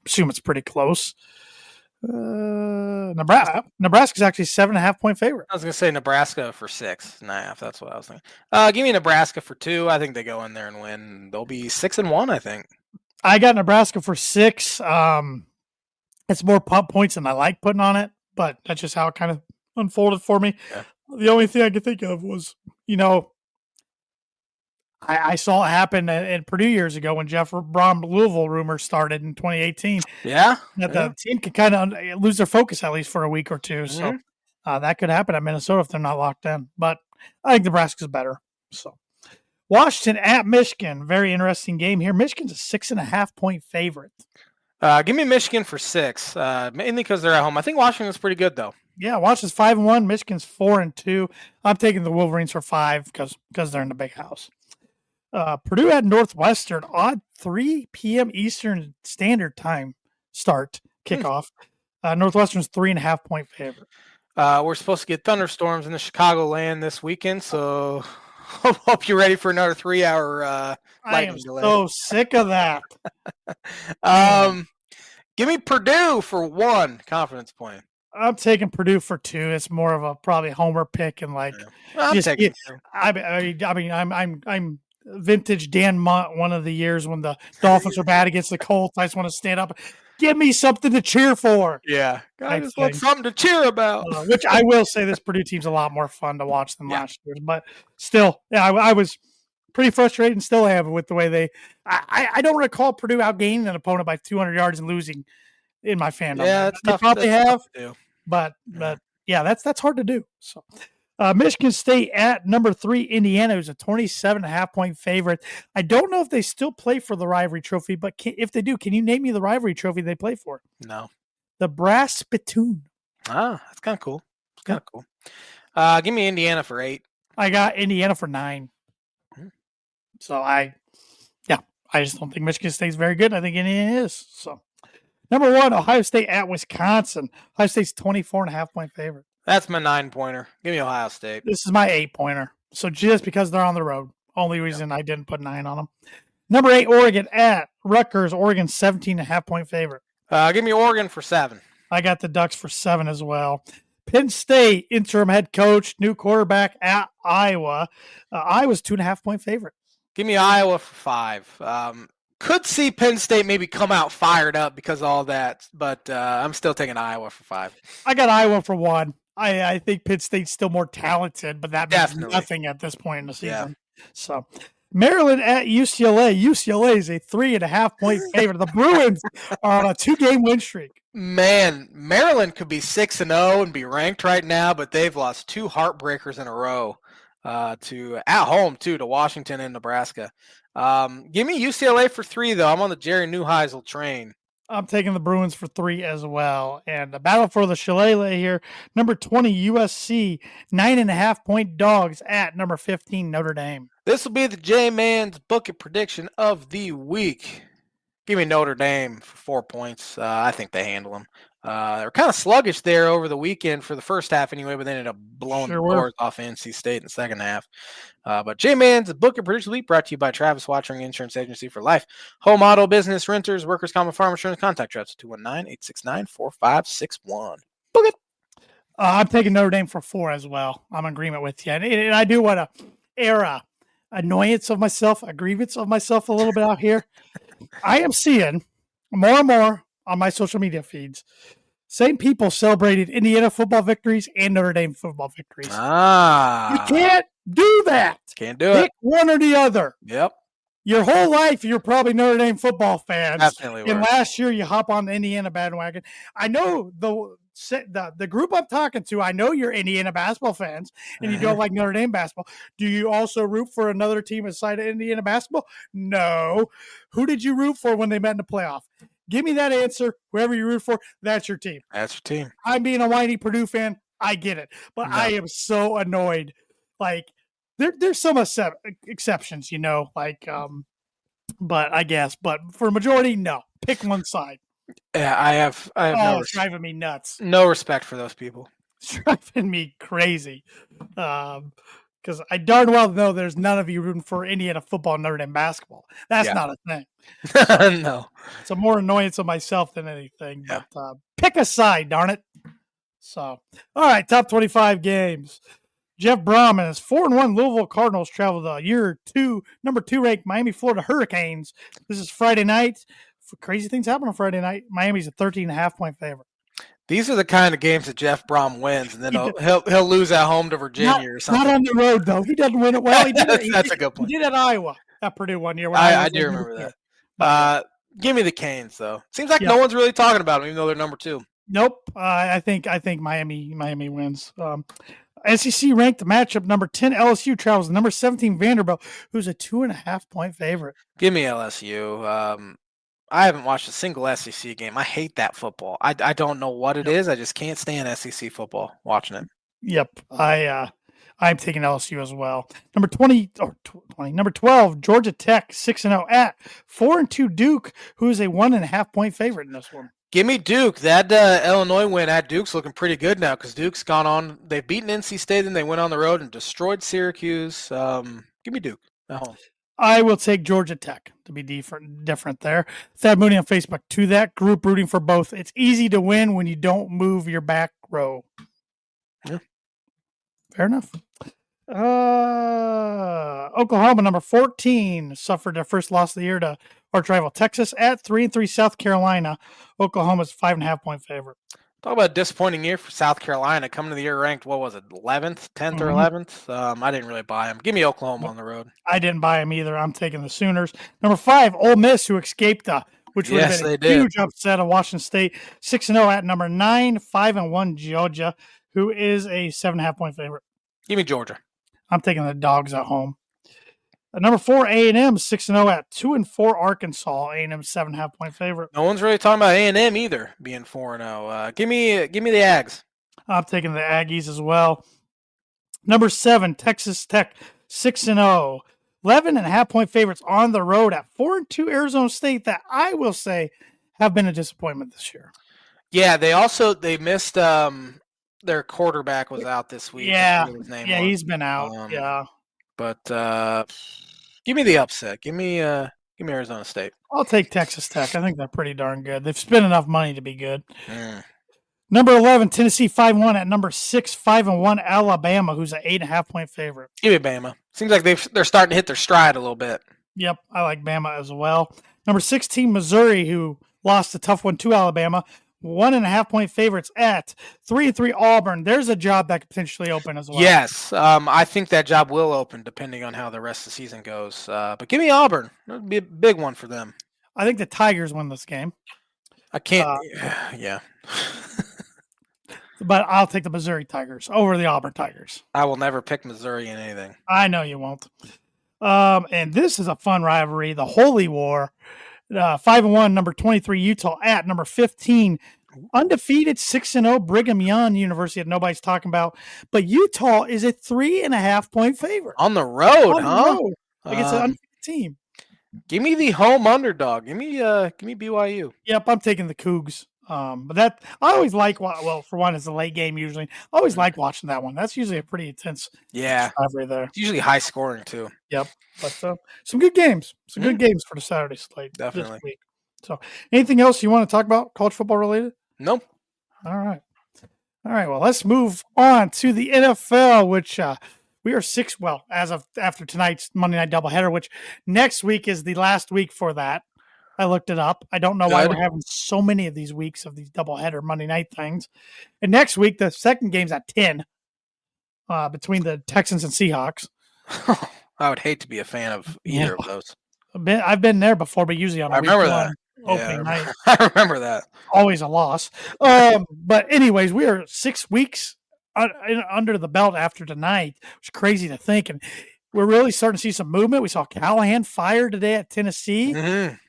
Assume it's pretty close. Nebraska's actually 7.5-point favorite. I was going to say Nebraska for 6.5. That's what I was thinking. Give me Nebraska for 2. I think they go in there and win. They'll be 6-1, I think. I got Nebraska for 6. It's more points than I like putting on it, but that's just how it kind of unfolded for me. Yeah. The only thing I could think of was, I saw it happen at Purdue years ago when Jeff Brom Louisville rumors started in 2018. Yeah. That the team could kind of lose their focus at least for a week or two. Mm-hmm. So that could happen at Minnesota if they're not locked in. But I think Nebraska's better. So Washington at Michigan. Very interesting game here. Michigan's a 6.5-point favorite. Give me Michigan for 6, mainly because they're at home. I think Washington's pretty good, though. Yeah, Washington's 5-1. Michigan's 4-2. I'm taking the Wolverines for 5 because they're in the big house. Purdue at Northwestern, odd 3 p.m. Eastern Standard Time start kickoff. Northwestern's 3.5-point favorite. We're supposed to get thunderstorms in the Chicagoland this weekend, so hope you're ready for another 3-hour lightning delay. I am so sick of that. Give me Purdue for 1 confidence point. I'm taking Purdue for 2. It's more of a probably homer pick and I'm taking 2. I mean, I'm vintage Dan Munt one of the years when the Dolphins were bad against the Colts. I just want to stand up. Give me something to cheer for. Yeah. I just want thing. something to cheer about. Which I will say this Purdue team's a lot more fun to watch than Yeah. last year's. But still, yeah, I was pretty frustrated and still am with the way they I don't recall Purdue outgaining an opponent by 200 yards and losing in my fandom. Yeah, it's They tough. probably That's have, tough to do. but yeah, that's hard to do. So Michigan State at number 3, Indiana, who's a 27.5-point favorite. I don't know if they still play for the rivalry trophy, but if they do, can you name me the rivalry trophy they play for? No. The brass spittoon. Ah, that's kind of cool. It's kind of cool. Give me Indiana for 8. I got Indiana for 9. So I just don't think Michigan State's very good. I think Indiana is. So number 1, Ohio State at Wisconsin. Ohio State's 24.5-point favorite. That's my 9-pointer. Give me Ohio State. This is my 8-pointer. So just because they're on the road, only reason I didn't put 9 on them. Number 8, Oregon at Rutgers. Oregon 17.5-point favorite. Give me Oregon for 7. I got the Ducks for 7 as well. Penn State interim head coach, new quarterback at Iowa. Iowa's 2.5-point favorite. Give me Iowa for 5. Could see Penn State maybe come out fired up because of all that, but I'm still taking Iowa for 5. I got Iowa for 1. I think Penn State's still more talented, but that means nothing at this point in the season. Yeah. So Maryland at UCLA. UCLA is a 3.5-point favorite. The Bruins are on a 2-game win streak. Man, Maryland could be 6-0 and be ranked right now, but they've lost 2 heartbreakers in a row to at home too to Washington and Nebraska. Give me UCLA for 3 though. I'm on the Jerry Neuheisel train. I'm taking the Bruins for 3 as well. And the battle for the Shillelagh here. Number 20, USC, 9.5-point dogs at number 15, Notre Dame. This will be the J-Man's bucket prediction of the week. Give me Notre Dame for 4 points. I think they handle them. They're kind of sluggish there over the weekend for the first half anyway, but they ended up blowing the doors off NC State in the second half. But J-Man's Book and Prediction Week brought to you by Travis Watching Insurance Agency for Life. Home, auto, business, renters, workers' common, farm insurance. Contact Travis at 219-869-4561. Book it. I'm taking Notre Dame for 4 as well. I'm in agreement with you. And I do want to air a annoyance of myself, a grievance of myself a little bit out here. I am seeing more and more on my social media feeds, same people celebrated Indiana football victories and Notre Dame football victories. You can't do that. Can't do it. Pick one or the other. Yep. Your whole life, you're probably Notre Dame football fans. Definitely. And last year, you hop on the Indiana bandwagon. I know the group I'm talking to, I know you're Indiana basketball fans, and you don't like Notre Dame basketball. Do you also root for another team aside of Indiana basketball? No. Who did you root for when they met in the playoff? Give me that answer. Whoever you root for, that's your team. That's your team. I'm being a whiny Purdue fan. I get it. But I am so annoyed. Like, there's some exceptions, but I guess. But for a majority, no. Pick one side. Yeah, I have it's driving me nuts. No respect for those people. It's driving me crazy. Because I darn well know there's none of you rooting for Indiana football and Notre Dame basketball. That's not a thing. No. It's a more annoyance of myself than anything. Yeah. But pick a side, darn it. So, all right, top 25 games. Jeff Brom and his 4-1 Louisville Cardinals travel the number 2 ranked Miami, Florida Hurricanes. This is Friday night. Crazy things happen on Friday night. Miami's a 13.5-point favorite. These are the kind of games that Jeff Brom wins, and then he'll lose at home to Virginia or something. Not on the road, though. He doesn't win it well. That's a good point. He did at Iowa, at Purdue one year. I do remember that. Give me the Canes, though. Seems like no one's really talking about them, even though they're number 2. Nope. I think Miami wins. SEC ranked matchup number 10 LSU travels to number 17 Vanderbilt, who's a 2.5-point favorite. Give me LSU. I haven't watched a single SEC game. I hate that football. I don't know what it is. I just can't stand SEC football watching it. Yep. I'm taking LSU as well. Number 12, Georgia Tech, 6-0 at 4-2 Duke, who is a 1.5-point favorite in this one. Give me Duke. That Illinois win at Duke's looking pretty good now because Duke's gone on. They've beaten NC State, and they went on the road and destroyed Syracuse. Give me Duke at home. I will take Georgia Tech to be different there. Thad Mooney on Facebook, to that group rooting for both. It's easy to win when you don't move your back row. Yeah. Fair enough. Oklahoma, number 14, suffered their first loss of the year to arch rival Texas at 3-3 South Carolina. Oklahoma's 5.5-point favorite. Talk about a disappointing year for South Carolina. Coming to the year ranked, what was it, 11th, 10th, or 11th? I didn't really buy them. Give me Oklahoma on the road. I didn't buy them either. I'm taking the Sooners. Number 5, Ole Miss, who escaped which would have been a huge upset of Washington State. 6-0 at number 9, 5-1 Georgia, who is a 7.5-point favorite. Give me Georgia. I'm taking the Dogs at home. Number 4, A&M, 6-0 at 2-4 Arkansas. A&M 7.5-point favorite. No one's really talking about A&M either being 4-0. Give me the Ags. I'm taking the Aggies as well. Number 7, Texas Tech, 6-0. 11.5-point favorites on the road at 4-2 Arizona State that I will say have been a disappointment this year. Yeah, they missed their quarterback was out this week. Yeah, he's been out. But give me the upset. Give me Arizona State. I'll take Texas Tech. I think they're pretty darn good. They've spent enough money to be good. Number 11, Tennessee 5-1 at number 6, 5-1 Alabama, who's an 8.5-point favorite. Give me Bama. Seems like they're starting to hit their stride a little bit. Yep, I like Bama as well. Number 16, Missouri, who lost a tough one to Alabama. 1.5-point favorites at 3-3 Auburn. There's a job that could potentially open as well. Yes, I think that job will open depending on how the rest of the season goes. But give me Auburn. That would be a big one for them. I think the Tigers win this game. I can't. Yeah. But I'll take the Missouri Tigers over the Auburn Tigers. I will never pick Missouri in anything. I know you won't. And this is a fun rivalry, the Holy War. 5-1, number 23 Utah at number 15, undefeated 6-0 Brigham Young University that nobody's talking about. But Utah is a 3.5-point favorite on the road, Like it's an undefeated team. Give me the home underdog. Give me BYU. Yep, I'm taking the Cougs. But that I always like. Well, for one, it's a late game usually. I always like watching that one. That's usually a pretty intense rivalry there. It's usually high scoring too. Yep, but some good games. Some good games for the Saturday slate. Definitely. This week. So, anything else you want to talk about college football related? Nope. All right. Well, let's move on to the NFL, which we are as of after tonight's Monday Night doubleheader, which next week is the last week for that. I looked it up. I don't know why we're having so many of these weeks of these doubleheader Monday night things. And next week, the second game's at 10 between the Texans and Seahawks. I would hate to be a fan of either of those. I've been there before, but usually on opening night. I remember that. Always a loss. But anyways, we are 6 weeks under the belt after tonight. It's crazy to think. And we're really starting to see some movement. We saw Callahan fired today at Tennessee,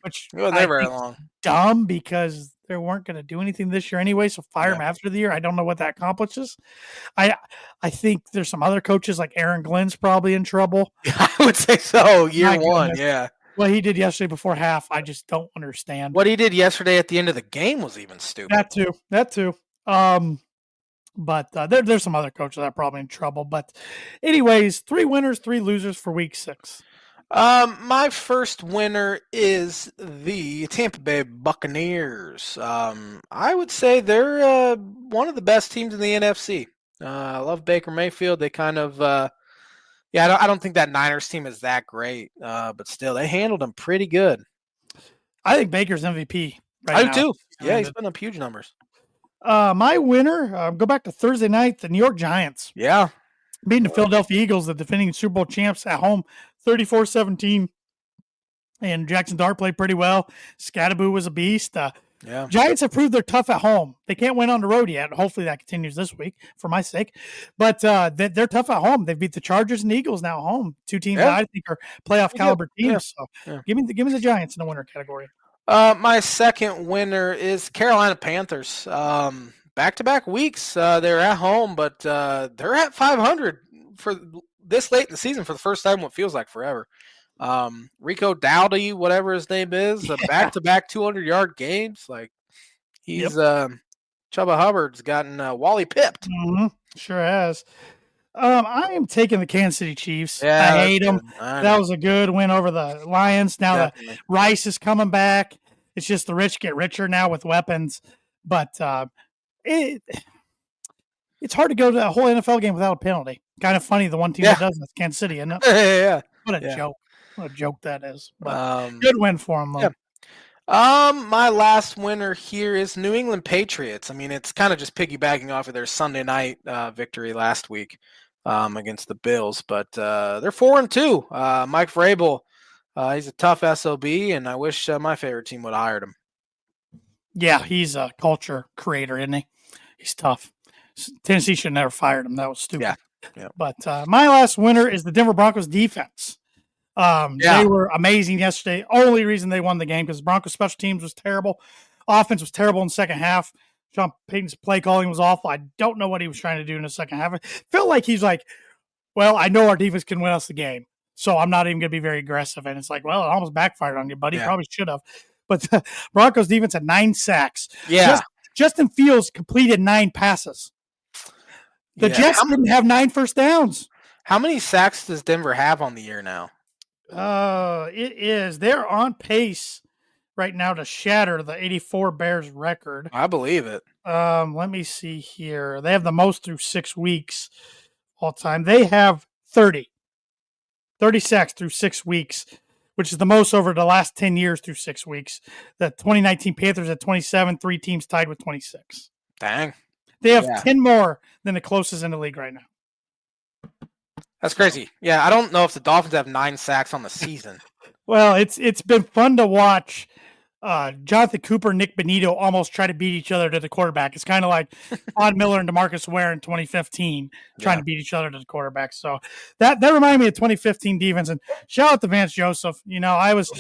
which wasn't there very long. Dumb because they weren't going to do anything this year anyway. So fire him after the year. I don't know what that accomplishes. I think there's some other coaches like Aaron Glenn's probably in trouble. I would say so. Year one, yeah. What he did yesterday before half, I just don't understand. What he did yesterday at the end of the game was even stupid. That too. But there's some other coaches that are probably in trouble. But anyways, 3 winners, 3 losers for week 6. My first winner is the Tampa Bay Buccaneers. I would say they're one of the best teams in the NFC. I love Baker Mayfield. They kind of, I don't think that Niners team is that great, but still, they handled them pretty good. I think Baker's MVP right now. I do too. Yeah, he's putting up huge numbers. My winner, go back to Thursday night, the New York Giants. Yeah. Beating the Philadelphia Eagles, the defending Super Bowl champs at home, 34-17. And Jackson Dart played pretty well. Scatterboo was a beast. Giants have proved they're tough at home. They can't win on the road yet. Hopefully that continues this week for my sake. But they're tough at home. They beat the Chargers and Eagles now at home. 2 teams that I think are playoff caliber teams. So give me the Giants in the winner category. My second winner is Carolina Panthers. Back-to-back weeks, they're at home, but they're at 500 for this late in the season for the first time. What feels like forever. Rico Dowdy, whatever his name is, back-to-back 200-yard games. Like he's Chubba Hubbard's gotten Wally pipped. Mm-hmm. Sure has. I am taking the Kansas City Chiefs. I hate them. That was a good win over the Lions. Now the Rice is coming back. It's just the rich get richer now with weapons. But it's hard to go to a whole NFL game without a penalty. Kind of funny. The one team that does that's Kansas City, isn't it? Yeah. What a Yeah. joke. What a joke that is. But Um, good win for them, though. yeah. My last winner here is New England Patriots. I mean, it's kind of just piggybacking off of their Sunday night victory last week against the Bills, but they're 4-2. Mike Vrabel, he's a tough SOB, and I wish my favorite team would have hired him. Yeah, he's a culture creator, isn't he? He's tough. Tennessee should have never fired him. That was stupid. Yeah. But my last winner is the Denver Broncos defense. They were amazing yesterday. Only reason they won the game because Broncos special teams was terrible. Offense was terrible in the second half. Sean Payton's play calling was awful. I don't know what he was trying to do in the second half. It felt like he's like, well, I know our defense can win us the game, so I'm not even going to be very aggressive. And it's like, well, it almost backfired on you, buddy. Yeah. Probably should have. But the Broncos defense had 9 sacks. Yeah. Justin Fields completed 9 passes. The Jets didn't have 9 first downs. How many sacks does Denver have on the year now? They're on pace right now to shatter the 84 Bears record. I believe it. Let me see here. They have the most through 6 weeks all time. They have 30 sacks through 6 weeks, which is the most over the last 10 years through 6 weeks. The 2019 Panthers at 27, 3 teams tied with 26. Dang. They have 10 more than the closest in the league right now. That's crazy. Yeah, I don't know if the Dolphins have 9 sacks on the season. Well, it's been fun to watch Jonathan Cooper, Nick Benito almost try to beat each other to the quarterback. It's kind of like Von Miller and DeMarcus Ware in 2015 trying to beat each other to the quarterback. So that reminded me of 2015 defense. And shout out to Vance Joseph. You know, I was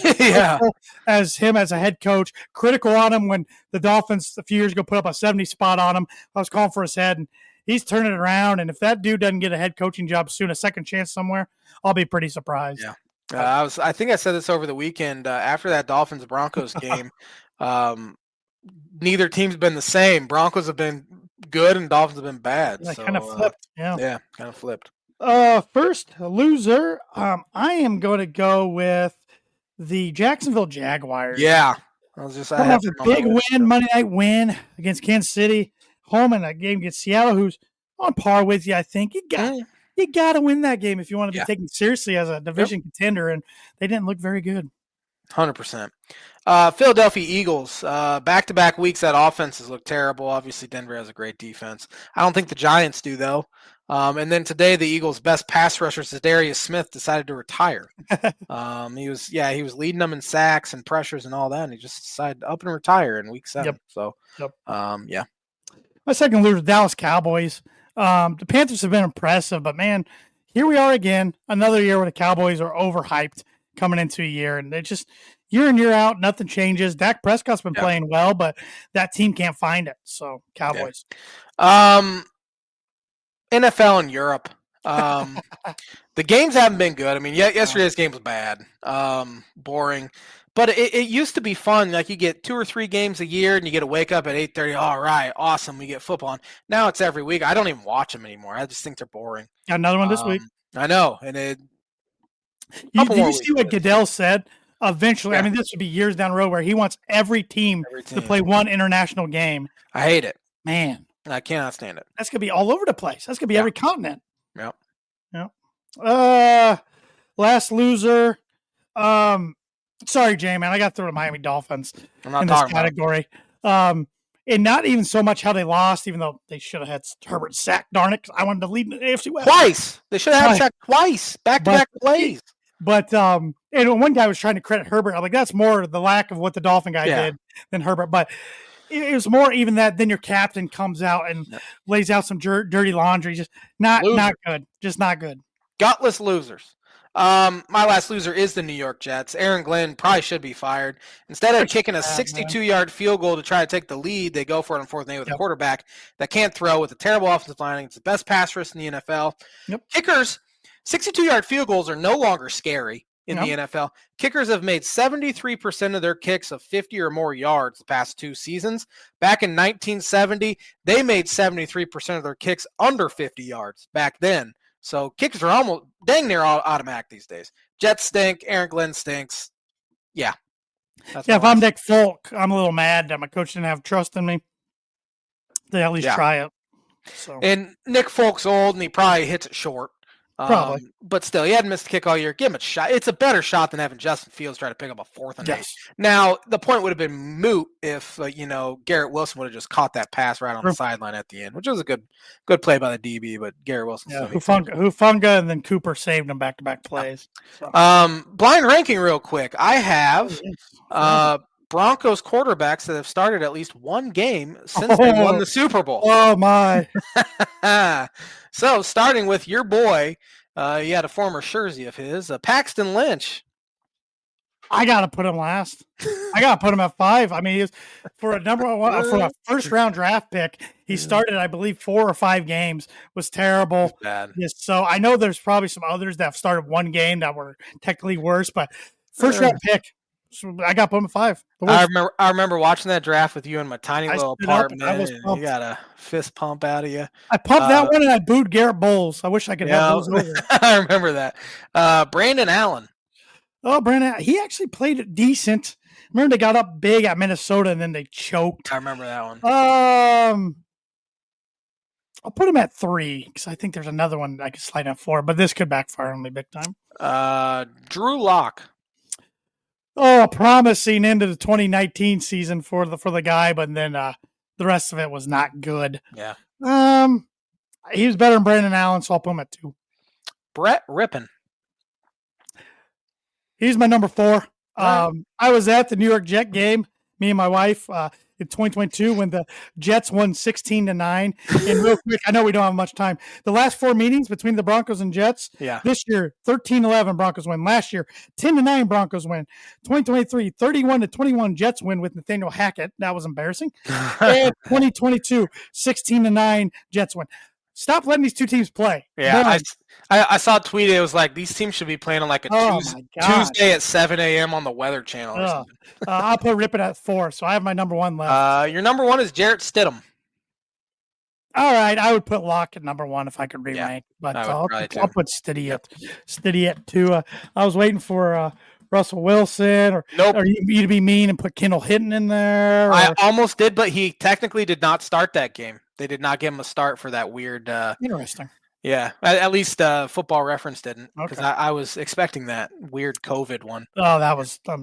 as a head coach, critical on him when the Dolphins a few years ago put up a 70 spot on him. I was calling for his head, and he's turning it around. And if that dude doesn't get a head coaching job soon, a second chance somewhere, I'll be pretty surprised. Yeah. I think I said this over the weekend after that Dolphins-Broncos game. Neither team's been the same. Broncos have been good and Dolphins have been bad. They so, kind of flipped. Yeah, kind of flipped. First loser, I am going to go with the Jacksonville Jaguars. Yeah. I was just a big win, Monday night win against Kansas City. Home in a game against Seattle, who's on par with you, I think. You got to win that game if you want to be taken seriously as a division contender, and they didn't look very good. 100%. Philadelphia Eagles, back-to-back weeks that offense has looked terrible. Obviously, Denver has a great defense. I don't think the Giants do, though. And then today, the Eagles' best pass rusher, Zadarius Smith, decided to retire. He was leading them in sacks and pressures and all that, and he just decided to up and retire in week 7. So, yeah. My second loser, Dallas Cowboys. The Panthers have been impressive, but man, here we are again, another year where the Cowboys are overhyped coming into a year, and they just year in, year out, nothing changes. Dak Prescott's been playing well, but that team can't find it. So Cowboys. NFL and Europe. The games haven't been good. I mean, yesterday's game was bad, boring. But it used to be fun. Like you get 2 or 3 games a year, and you get to wake up at 8:30. All right, awesome. We get football on. Now it's every week. I don't even watch them anymore. I just think they're boring. Got another one this week. I know. And did you see what Goodell said? Eventually, I mean, this would be years down the road where he wants every team to play one international game. I hate it. Man, I cannot stand it. That's gonna be all over the place. That's gonna be every continent. Yep. Last loser. Sorry, Jay, man. I got to throw the Miami Dolphins in this category. And not even so much how they lost, even though they should have had Herbert sacked, darn it, because I wanted to lead in the AFC West. Twice. They should have had sacked twice. Back-to-back plays. But and one guy was trying to credit Herbert. I'm like, that's more the lack of what the Dolphin guy did than Herbert. But it was more even that then your captain comes out and lays out some dirty laundry. Just not good. Just not good. Gutless losers. My last loser is the New York Jets. Aaron Glenn probably should be fired. Instead of kicking a 62-yard field goal to try to take the lead, they go for it on 4th and 8 with a quarterback that can't throw with a terrible offensive line. It's the best pass rush in the NFL. Kickers, 62-yard field goals are no longer scary in the NFL. Kickers have made 73% of their kicks of 50 or more yards the past 2 seasons. Back in 1970, they made 73% of their kicks under 50 yards back then. So kickers are almost dang near automatic these days. Jets stink. Aaron Glenn stinks. Yeah. If I'm Nick Folk, I'm a little mad that my coach didn't have trust in me. They at least try it. So. And Nick Folk's old, and he probably hits it short. Probably. But still, he hadn't missed a kick all year. Give him a shot. It's a better shot than having Justin Fields try to pick up a 4th and 8. Yes. Now, the point would have been moot if, Garrett Wilson would have just caught that pass right on the sideline at the end, which was a good play by the DB, but Garrett Wilson. Yeah, Hufanga, and then Cooper saved him back-to-back plays. So. Blind ranking real quick. I have Broncos quarterbacks that have started at least one game since they won the Super Bowl. Oh, my. So, starting with your boy, you had a former Jersey of his, Paxton Lynch. I got to put him last. I got to put him at 5. I mean, for a first-round draft pick, he started, I believe, 4 or 5 games. Was terrible. Bad. So I know there's probably some others that have started one game that were technically worse, but first-round pick. So I got to put him at 5. I remember watching that draft with you in my tiny little apartment. You got a fist pump out of you. I pumped that one and I booed Garrett Bowles. I wish I could have those over. I remember that. Brandon Allen. Oh, Brandon, he actually played it decent. Remember they got up big at Minnesota and then they choked. I remember that one. I'll put him at 3 because I think there's another one I could slide at 4, but this could backfire on me big time. Drew Lock. Oh, promising into the 2019 season for the guy, but then the rest of it was not good. Yeah. He was better than Brandon Allen, so I'll put him at 2. Brett Rippon. He's my number 4. I was at the New York Jet game, me and my wife, in 2022 when the Jets won 16-9. And real quick, I know we don't have much time. The last 4 meetings between the Broncos and Jets, this year, 13-11 Broncos win. Last year, 10-9 Broncos win. 2023, 31-21 Jets win with Nathaniel Hackett. That was embarrassing. And 2022, 16-9 Jets win. Stop letting these two teams play. Yeah, I saw a tweet. It was like these teams should be playing on like a Tuesday at 7 a.m. on the Weather Channel or something. I'll put Rippon at 4, so I have my number 1 left. Your number 1 is Jarrett Stidham. All right, I would put Locke at number 1 if I could re-rank, but I'll put Stiddy at 2. I was waiting for Russell Wilson or you to be mean and put Kendall Hinton in there. I almost did, but he technically did not start that game. They did not give him a start for that weird. Interesting. Yeah, at least Football Reference didn't, because I was expecting that weird COVID one. Oh, that was I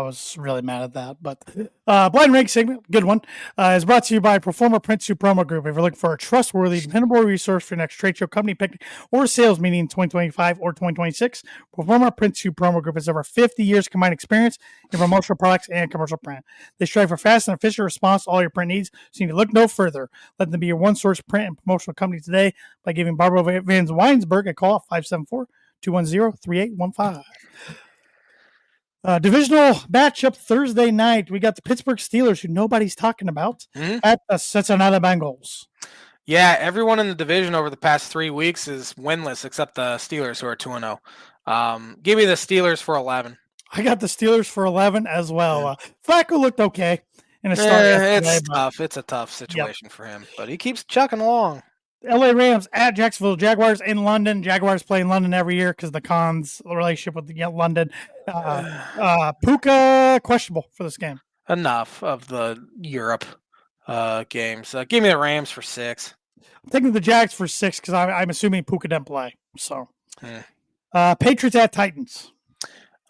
was really mad at that. But Blind Rank segment, good one, is brought to you by Performer Print Suit Promo Group. If you're looking for a trustworthy, dependable resource for your next trade show, company picnic, or sales meeting in 2025 or 2026, Performer Print Suit Promo Group has over 50 years combined experience in promotional products and commercial print. They strive for fast and efficient response to all your print needs, so you need to look no further. Let them be your one-source print and promotional company today by giving Barbara Van Weinsberg a call at 574-210-3815. Divisional matchup Thursday night. We got the Pittsburgh Steelers, who nobody's talking about, at the Cincinnati Bengals. Yeah, everyone in the division over the past 3 weeks is winless except the Steelers, who are 2-0. Give me the Steelers for 11. I got the Steelers for 11 as well. Flacco looked okay in a start. It's tough. It's a tough situation for him, but he keeps chucking along. LA Rams at Jacksonville Jaguars in London. Jaguars play in London every year because the Cons' relationship with London. Puka questionable for this game. Enough of the Europe games. Give me the Rams for 6. I'm taking the Jags for 6 because I'm assuming Puka didn't play. So, Patriots at Titans.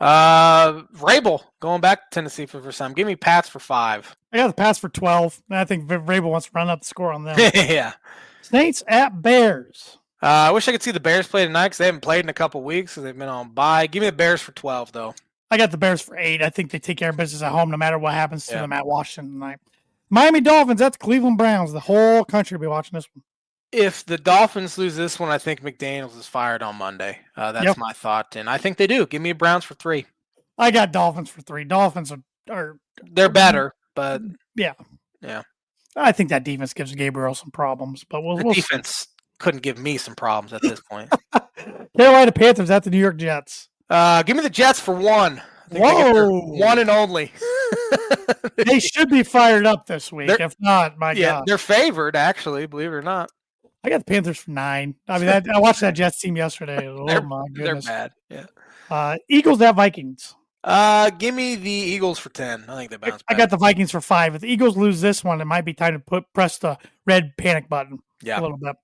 Vrabel going back to Tennessee for the first time. Give me Pats for 5. I got the Pats for 12. And I think Vrabel wants to run up the score on them. Yeah. Saints at Bears. I wish I could see the Bears play tonight because they haven't played in a couple weeks because they've been on bye. Give me the Bears for 12, though. I got the Bears for 8. I think they take care of business at home no matter what happens to them at Washington tonight. Miami Dolphins at the Cleveland Browns. The whole country will be watching this one. If the Dolphins lose this one, I think McDaniels is fired on Monday. That's my thought, and I think they do. Give me Browns for 3. I got Dolphins for 3. Dolphins are they're better, but yeah. I think that defense gives Gabriel some problems, but we'll defense couldn't give me some problems at this point. Carolina Panthers at the New York Jets. Give me the Jets for 1. Whoa, 1 and only. They should be fired up this week. If not, God, they're favored. Actually, believe it or not. I got the Panthers for 9. I mean, I watched that Jets team yesterday. Oh my goodness, they're bad. Yeah. Eagles at Vikings. Give me the Eagles for 10. I think they bounce back. I got the Vikings for 5. If the Eagles lose this one, it might be time to press the red panic button a little bit.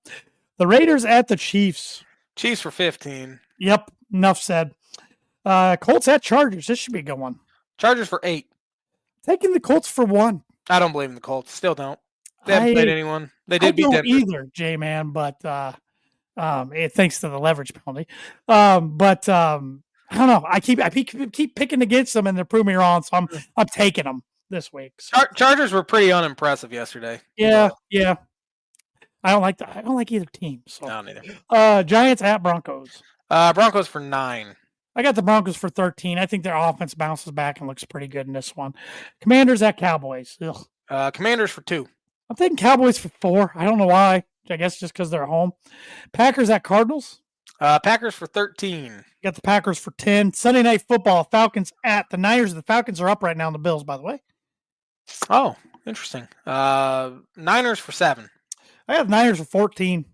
The Raiders at the Chiefs. Chiefs for 15. Yep, enough said. Colts at Chargers. This should be a good one. Chargers for 8. Taking the Colts for 1. I don't believe in the Colts. Still don't. They haven't played anyone. They did beat Denver. Either, J-Man, but thanks to the leverage penalty. I don't know. I keep picking against them, and they're proving me wrong. So I'm taking them this week. So. Chargers were pretty unimpressive yesterday. Yeah. I don't like either team. So. No, neither. Giants at Broncos. Broncos for 9. I got the Broncos for 13. I think their offense bounces back and looks pretty good in this one. Commanders at Cowboys. Ugh. Commanders for 2. I'm taking Cowboys for 4. I don't know why. I guess just because they're home. Packers at Cardinals. Packers for 13. Got the Packers for 10. Sunday Night Football. Falcons at the Niners. The Falcons are up right now on the Bills, by the way. Oh, interesting. Niners for 7. I have Niners for 14.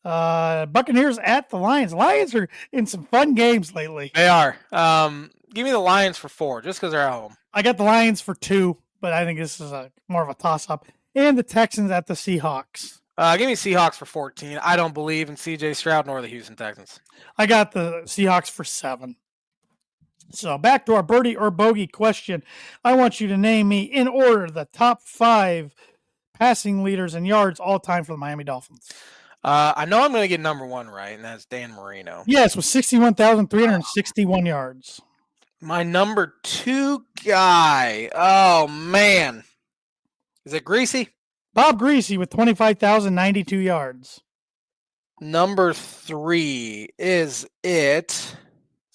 Buccaneers at the Lions. Lions are in some fun games lately. They are. Give me the Lions for 4, just because they're at home. I got the Lions for 2, but I think this is more of a toss-up. And the Texans at the Seahawks. Give me Seahawks for 14. I don't believe in C.J. Stroud nor the Houston Texans. I got the Seahawks for 7. So back to our birdie or bogey question. I want you to name me in order the top 5 passing leaders in yards all time for the Miami Dolphins. I know I'm going to get number 1 right, and that's Dan Marino. Yes, with 61,361 yards. My number 2 guy. Oh, man. Is it Greasy? Bob Greasy with 25,092 yards. Number 3. Is it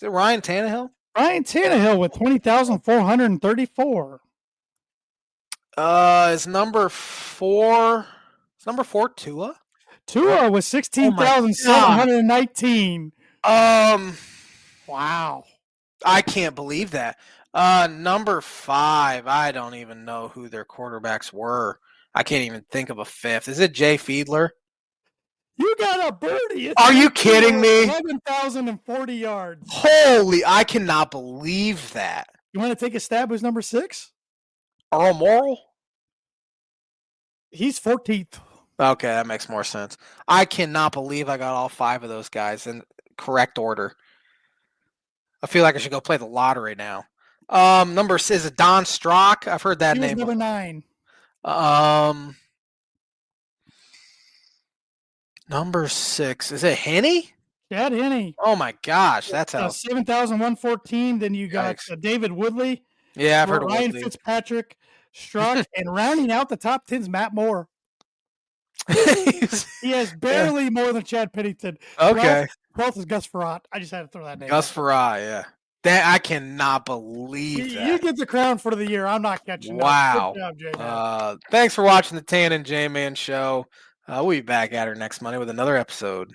Ryan Tannehill? Ryan Tannehill with 20,434. Is number 4 Tua? Tua was 16,719. Wow. I can't believe that. Number 5, I don't even know who their quarterbacks were. I can't even think of a 5th. Is it Jay Fiedler? You got a birdie. Are you kidding me? 11,040 yards. Holy, I cannot believe that. You want to take a stab who's number 6? Earl Morrall? He's 14th. Okay, that makes more sense. I cannot believe I got all 5 of those guys in correct order. I feel like I should go play the lottery now. Number 6, is it Don Strock? I've heard that he was name. Number 9. Number 6, is it Henne? Chad Henne. Oh my gosh, that's how 7,114. Then you got David Woodley. Yeah, I've heard of Ryan Woodley. Fitzpatrick, Strock, and rounding out the top 10's Matt Moore. He has barely more than Chad Pennington. Okay. 12th is Gus Farrat. I just had to throw that name. Gus Farrat, yeah. That I cannot believe that. You get the crown for the year. I'm not catching wow. Good job, J-Man. Thanks for watching the Tan and J-Man show. We'll be back at her next Monday with another episode.